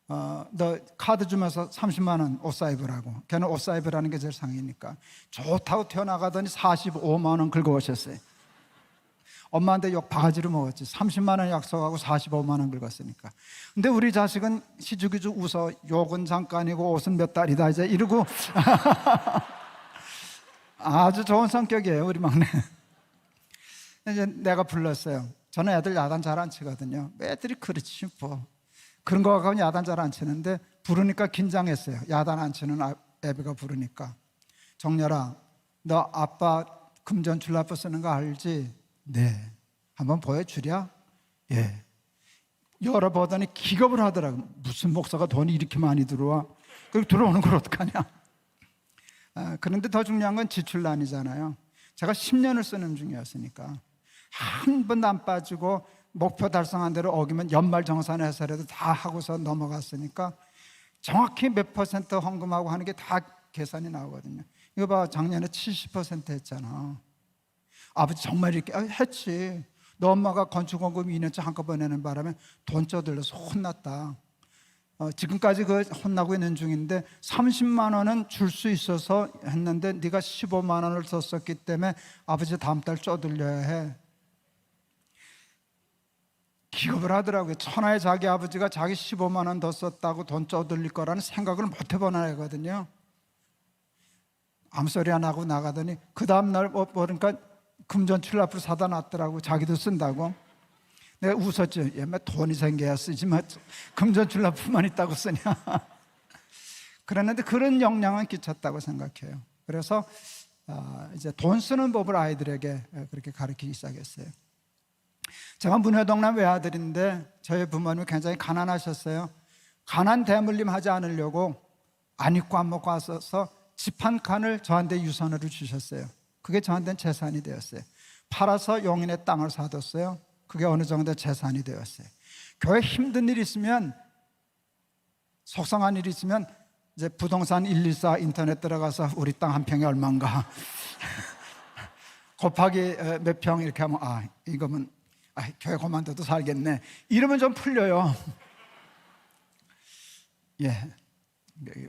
너 카드 주면서 30만 원 옷 사 입으라고. 걔는 옷 사 입으라는 게 제일 상이니까. 좋다고 튀어나가더니 45만 원 긁어 오셨어요. 엄마한테 욕 바가지로 먹었지. 30만 원 약속하고 45만 원 긁었으니까. 근데 우리 자식은 희죽희죽 웃어. 욕은 잠깐이고 옷은 몇 달이다 이제 이러고 아주 좋은 성격이에요, 우리 막내. 이제 내가 불렀어요. 저는 애들 야단 잘 안 치거든요. 애들이 그렇지 뭐. 그런 거 갖고 야단 잘 안 치는데 부르니까 긴장했어요. 야단 안 치는 애비가 부르니까. 정렬아, 너 아빠 금전 줄라프 쓰는 거 알지? 네. 한번 보여주랴? 예. 열어보더니 기겁을 하더라고. 무슨 목사가 돈이 이렇게 많이 들어와? 그리고 들어오는 걸 어떡하냐? 그런데 더 중요한 건 지출란이잖아요. 제가 10년을 쓰는 중이었으니까 한 번도 안 빠지고 목표 달성한 대로 어기면 연말정산해서라도 다 하고서 넘어갔으니까 정확히 몇 퍼센트 헌금하고 하는 게 다 계산이 나오거든요. 이거 봐, 작년에 70% 했잖아. 아버지 정말 이렇게 했지. 너 엄마가 건축원금 2년째 한꺼번에 내는 바람에 돈 쪼들려서 혼났다. 지금까지 그 혼나고 있는 중인데 30만 원은 줄 수 있어서 했는데 네가 15만 원을 썼었기 때문에 아버지 다음 달 쪼들려야 해. 기겁을 하더라고요. 천하의 자기 아버지가 자기 15만 원 더 썼다고 돈 쪼들릴 거라는 생각을 못 해본 애거든요. 아무 소리 안 하고 나가더니 그 다음날 보니까 금전 출납을 사다 놨더라고. 자기도 쓴다고. 내가 웃었죠. 얘 돈이 생겨야 쓰지 마. 금전 출납만 있다고 쓰냐. 그랬는데 그런 영향은 끼쳤다고 생각해요. 그래서 이제 돈 쓰는 법을 아이들에게 그렇게 가르치기 시작했어요. 제가 문회동남 외아들인데 저희 부모님이 굉장히 가난하셨어요. 가난 대물림 하지 않으려고 안 입고 안 먹고 왔어서 집 한 칸을 저한테 유산으로 주셨어요. 그게 저한테는 재산이 되었어요. 팔아서 용인의 땅을 사뒀어요. 그게 어느 정도 재산이 되었어요. 교회 힘든 일 있으면, 속상한 일 있으면 이제 부동산 114 인터넷 들어가서 우리 땅 한 평이 얼마인가 곱하기 몇 평 이렇게 하면 이거면 교회 그만둬도 살겠네. 이러면 좀 풀려요. 예,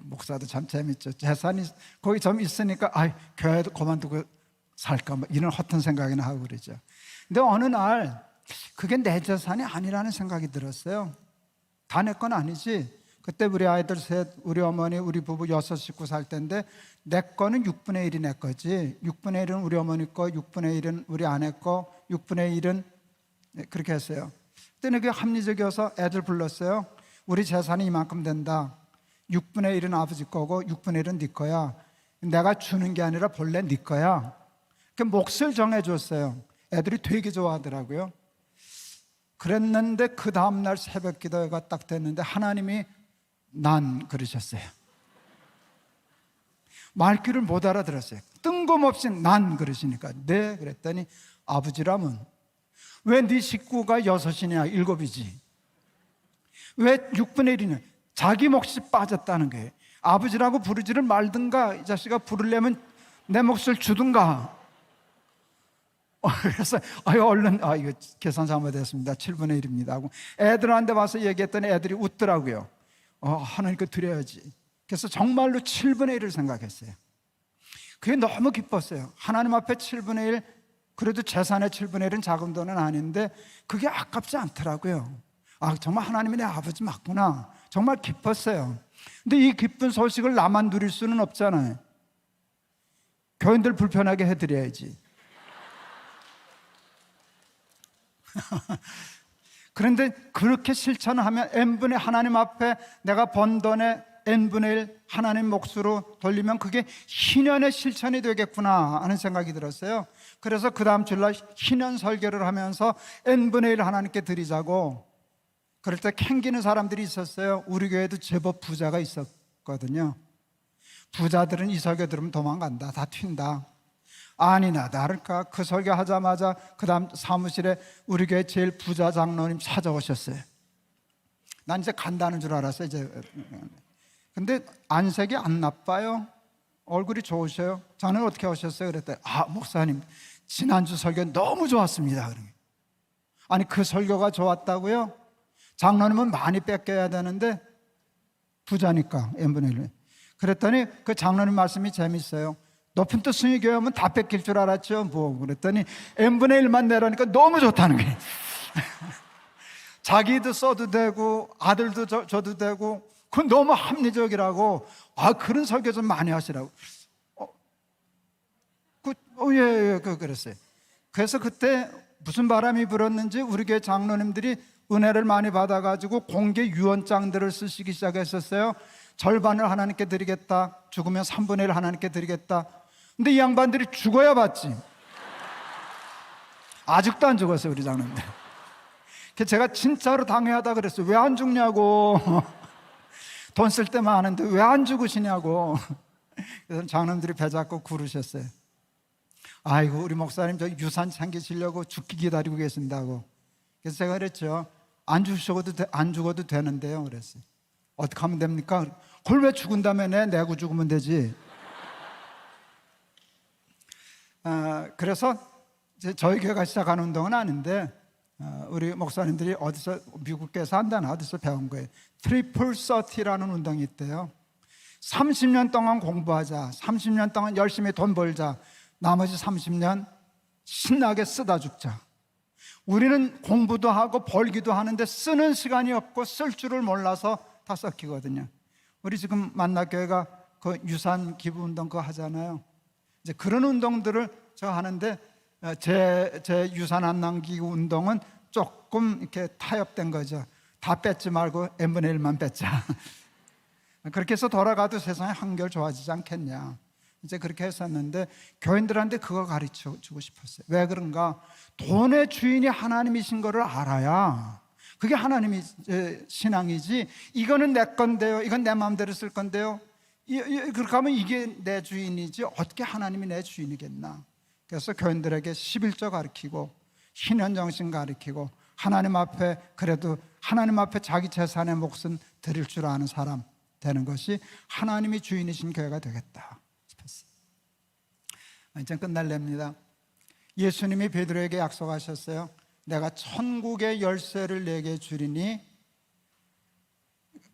목사도 참 재밌죠. 재산이 거기 좀 있으니까 교회도 그만두고 살까 뭐 이런 허튼 생각이나 하고 그러죠. 근데 어느 날 그게 내 재산이 아니라는 생각이 들었어요. 다 내 건 아니지. 그때 우리 아이들 셋, 우리 어머니, 우리 부부 6식구 살 때인데 내 거는 6분의 1이 내 거지. 6분의 1은 우리 어머니 거, 6분의 1은 우리 아내 거, 6분의 1은 그렇게 했어요. 그때는 그게 합리적이어서 애들 불렀어요. 우리 재산이 이만큼 된다. 6분의 1은 아버지 거고 6분의 1은 네 거야. 내가 주는 게 아니라 본래 네 거야. 그 몫을 정해줬어요. 애들이 되게 좋아하더라고요. 그랬는데 그 다음날 새벽 기도가 딱 됐는데 하나님이 난 그러셨어요. 말귀를 못 알아들었어요. 뜬금없이 난 그러시니까 네 그랬더니 아버지라면 왜 네 식구가 6이냐 7이지 왜 6분의 1이냐 자기 몫이 빠졌다는 거예요. 아버지라고 부르지를 말든가 이 자식아 부르려면 내 몫을 주든가. 그래서 얼른 이거 계산 잘못했습니다. 7분의 1입니다 하고 애들한테 와서 얘기했더니 애들이 웃더라고요. 하나님께 드려야지. 그래서 정말로 7분의 1을 생각했어요. 그게 너무 기뻤어요. 하나님 앞에 7분의 1, 그래도 재산의 7분의 1은 작은 돈은 아닌데 그게 아깝지 않더라고요. 정말 하나님이 내 아버지 맞구나. 정말 기뻤어요. 근데 이 기쁜 소식을 나만 누릴 수는 없잖아요. 교인들 불편하게 해드려야지. 그런데 그렇게 실천하면 n분의 하나님 앞에 내가 번 돈의 n분의 1 하나님 몫으로 돌리면 그게 희년의 실천이 되겠구나 하는 생각이 들었어요. 그래서 그 다음 주일날 희년 설교를 하면서 n분의 1 하나님께 드리자고 그럴 때 캥기는 사람들이 있었어요. 우리 교회도 제법 부자가 있었거든요. 부자들은 이 설교 들으면 도망간다. 다 튄다. 아니나 다를까 그 설교하자마자 그 다음 사무실에 우리 교회 제일 부자 장로님 찾아오셨어요. 난 이제 간다는 줄 알았어요. 근데 안색이 안 나빠요. 얼굴이 좋으셔요. 자네 어떻게 오셨어요? 그랬더니 목사님 지난주 설교 너무 좋았습니다. 아니 그 설교가 좋았다고요? 장로님은 많이 뺏겨야 되는데 부자니까 n분의 1. 그랬더니 그 장로님 말씀이 재밌어요. 높은 뜻 승희 교회 하면 다 뺏길 줄 알았죠. 뭐 그랬더니 n분의 1만 내라니까 너무 좋다는 거예요. 자기도 써도 되고 아들도 줘도 되고, 그건 너무 합리적이라고. 그런 설교 좀 많이 하시라고. 그랬어요. 그래서 그때 무슨 바람이 불었는지 우리 교회 장로님들이 은혜를 많이 받아가지고 공개 유언장들을 쓰시기 시작했었어요. 절반을 하나님께 드리겠다, 죽으면 3분의 1 하나님께 드리겠다. 근데 이 양반들이 죽어야 받지. 아직도 안 죽었어요, 우리 장로님들. 제가 진짜로 당회하다 그랬어요. 왜 안 죽냐고. 돈 쓸 때 많은데 왜 안 죽으시냐고. 그래서 장로님들이 배 잡고 구르셨어요. 아이고, 우리 목사님 저 유산 챙기시려고 죽기 기다리고 계신다고. 그래서 제가 그랬죠. 안 죽어도 되는데요. 그랬어요. 어떻게 하면 됩니까? 그걸 왜 죽은 다음에 내고 죽으면 되지. 그래서 저희 교회가 시작한 운동은 아닌데, 우리 목사님들이 어디서, 미국 교회에서 한다나 어디서 배운 거예요. 트리플 서티라는 운동이 있대요. 30년 동안 공부하자, 30년 동안 열심히 돈 벌자, 나머지 30년 신나게 쓰다 죽자. 우리는 공부도 하고 벌기도 하는데 쓰는 시간이 없고 쓸 줄을 몰라서 다 썩히거든요. 우리 지금 만나교회가 그 유산 기부 운동 그거 하잖아요. 이제 그런 운동들을 제가 하는데, 제 유산 안 남기고 운동은 조금 이렇게 타협된 거죠. 다 뺏지 말고 n분의 1만 뺏자. 그렇게 해서 돌아가도 세상이 한결 좋아지지 않겠냐. 이제 그렇게 했었는데, 교인들한테 그거 가르쳐 주고 싶었어요. 왜 그런가? 돈의 주인이 하나님이신 거를 알아야 그게 하나님이 신앙이지, 이거는 내 건데요, 이건 내 마음대로 쓸 건데요, 그렇게 하면 이게 내 주인이지 어떻게 하나님이 내 주인이겠나. 그래서 교인들에게 11조 가르치고 신현정신 가르치고, 하나님 앞에, 그래도 하나님 앞에 자기 재산의 몫은 드릴 줄 아는 사람 되는 것이 하나님이 주인이신 교회가 되겠다 싶었어요. 이제 끝날랍니다. 예수님이 베드로에게 약속하셨어요. 내가 천국의 열쇠를 내게 주리니,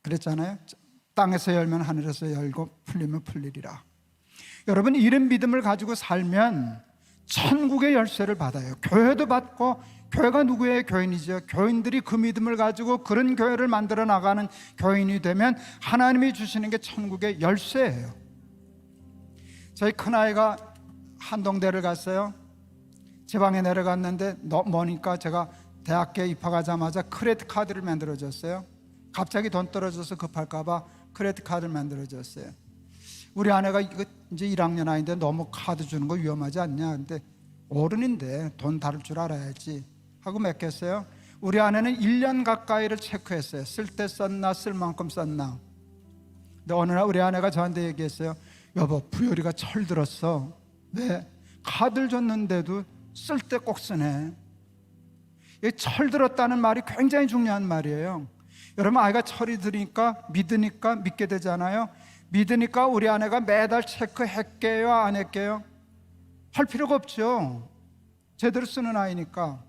그랬잖아요. 땅에서 열면 하늘에서 열고 풀리면 풀리리라. 여러분, 이런 믿음을 가지고 살면 천국의 열쇠를 받아요. 교회도 받고, 교회가 누구의 교인이죠? 교인들이 그 믿음을 가지고 그런 교회를 만들어 나가는 교인이 되면 하나님이 주시는 게 천국의 열쇠예요. 저희 큰아이가 한동대를 갔어요. 지방에 내려갔는데 머니까 제가 대학교에 입학하자마자 크레딧 카드를 만들어줬어요. 갑자기 돈 떨어져서 급할까 봐 크레딧 카드를 만들어줬어요. 우리 아내가 이거 이제 1학년 아이인데 너무 카드 주는 거 위험하지 않냐. 근데 어른인데 돈 다룰 줄 알아야지 하고 맡겼어요. 우리 아내는 1년 가까이를 체크했어요. 쓸 때 썼나, 쓸 만큼 썼나. 근데 어느 날 우리 아내가 저한테 얘기했어요. 여보, 부열이가 철들었어. 왜? 카드를 줬는데도 쓸 때 꼭 쓰네. 이 철들었다는 말이 굉장히 중요한 말이에요. 여러분, 아이가 철이 들으니까 믿으니까 믿게 되잖아요. 믿으니까 우리 아내가 매달 체크했게요, 안 했게요? 할 필요가 없죠. 제대로 쓰는 아이니까.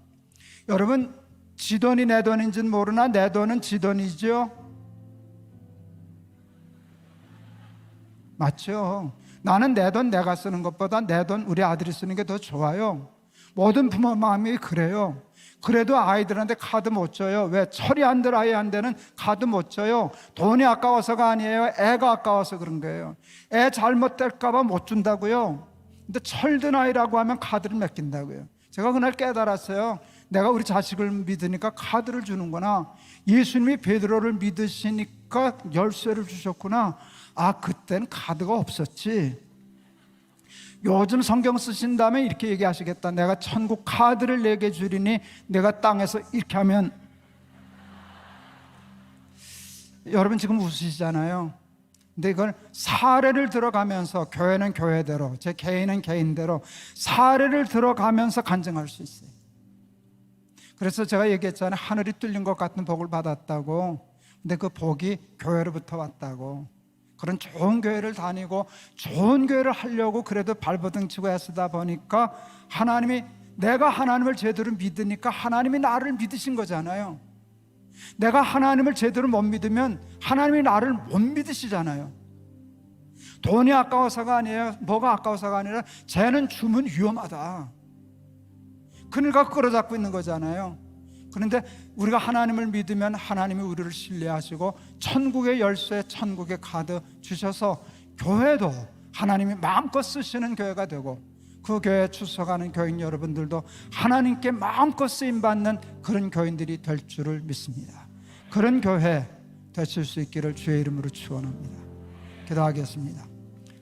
여러분, 지 돈이 내 돈인지는 모르나 내 돈은 지 돈이죠. 맞죠? 나는 내 돈 내가 쓰는 것보다 내 돈 우리 아들이 쓰는 게 더 좋아요. 모든 부모 마음이 그래요. 그래도 아이들한테 카드 못 줘요. 왜? 철이 안 들 아이한테는 카드 못 줘요. 돈이 아까워서가 아니에요. 애가 아까워서 그런 거예요. 애 잘못될까 봐 못 준다고요. 근데 철든 아이라고 하면 카드를 맡긴다고요. 제가 그날 깨달았어요. 내가 우리 자식을 믿으니까 카드를 주는구나. 예수님이 베드로를 믿으시니까 열쇠를 주셨구나. 그땐 카드가 없었지. 요즘 성경 쓰신 다음에 이렇게 얘기하시겠다. 내가 천국 카드를 내게 주리니 내가 땅에서 이렇게 하면. 여러분 지금 웃으시잖아요. 근데 이걸 사례를 들어가면서, 교회는 교회대로, 제 개인은 개인대로 사례를 들어가면서 간증할 수 있어요. 그래서 제가 얘기했잖아요. 하늘이 뚫린 것 같은 복을 받았다고. 근데 그 복이 교회로부터 왔다고. 그런 좋은 교회를 다니고 좋은 교회를 하려고 그래도 발버둥 치고 애쓰다 보니까 하나님이, 내가 하나님을 제대로 믿으니까 하나님이 나를 믿으신 거잖아요. 내가 하나님을 제대로 못 믿으면 하나님이 나를 못 믿으시잖아요. 돈이 아까워서가 아니에요. 뭐가 아까워서가 아니라 쟤는 주면 위험하다. 그러니까 끌어잡고 있는 거잖아요. 그런데 우리가 하나님을 믿으면 하나님이 우리를 신뢰하시고 천국의 열쇠, 천국의 카드 주셔서 교회도 하나님이 마음껏 쓰시는 교회가 되고, 그 교회에 출석하는 교인 여러분들도 하나님께 마음껏 쓰임받는 그런 교인들이 될 줄을 믿습니다. 그런 교회 되실 수 있기를 주의 이름으로 축원합니다. 기도하겠습니다.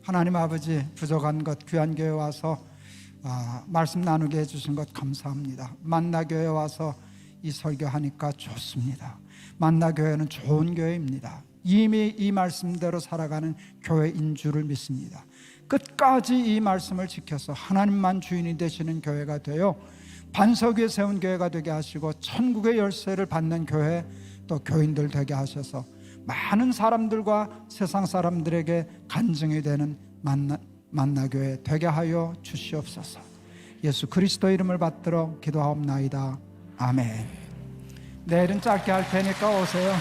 하나님 아버지, 부족한 것 귀한 교회 와서 말씀 나누게 해주신 것 감사합니다. 만나교회 와서 이 설교하니까 좋습니다. 만나교회는 좋은 교회입니다. 이미 이 말씀대로 살아가는 교회인 줄을 믿습니다. 끝까지 이 말씀을 지켜서 하나님만 주인이 되시는 교회가 되어 반석 위에 세운 교회가 되게 하시고, 천국의 열쇠를 받는 교회, 또 교인들 되게 하셔서 많은 사람들과 세상 사람들에게 간증이 되는 만나교회 되게 하여 주시옵소서. 예수 그리스도 이름을 받들어 기도하옵나이다. 아멘. 내일은 짧게 할 테니까 오세요.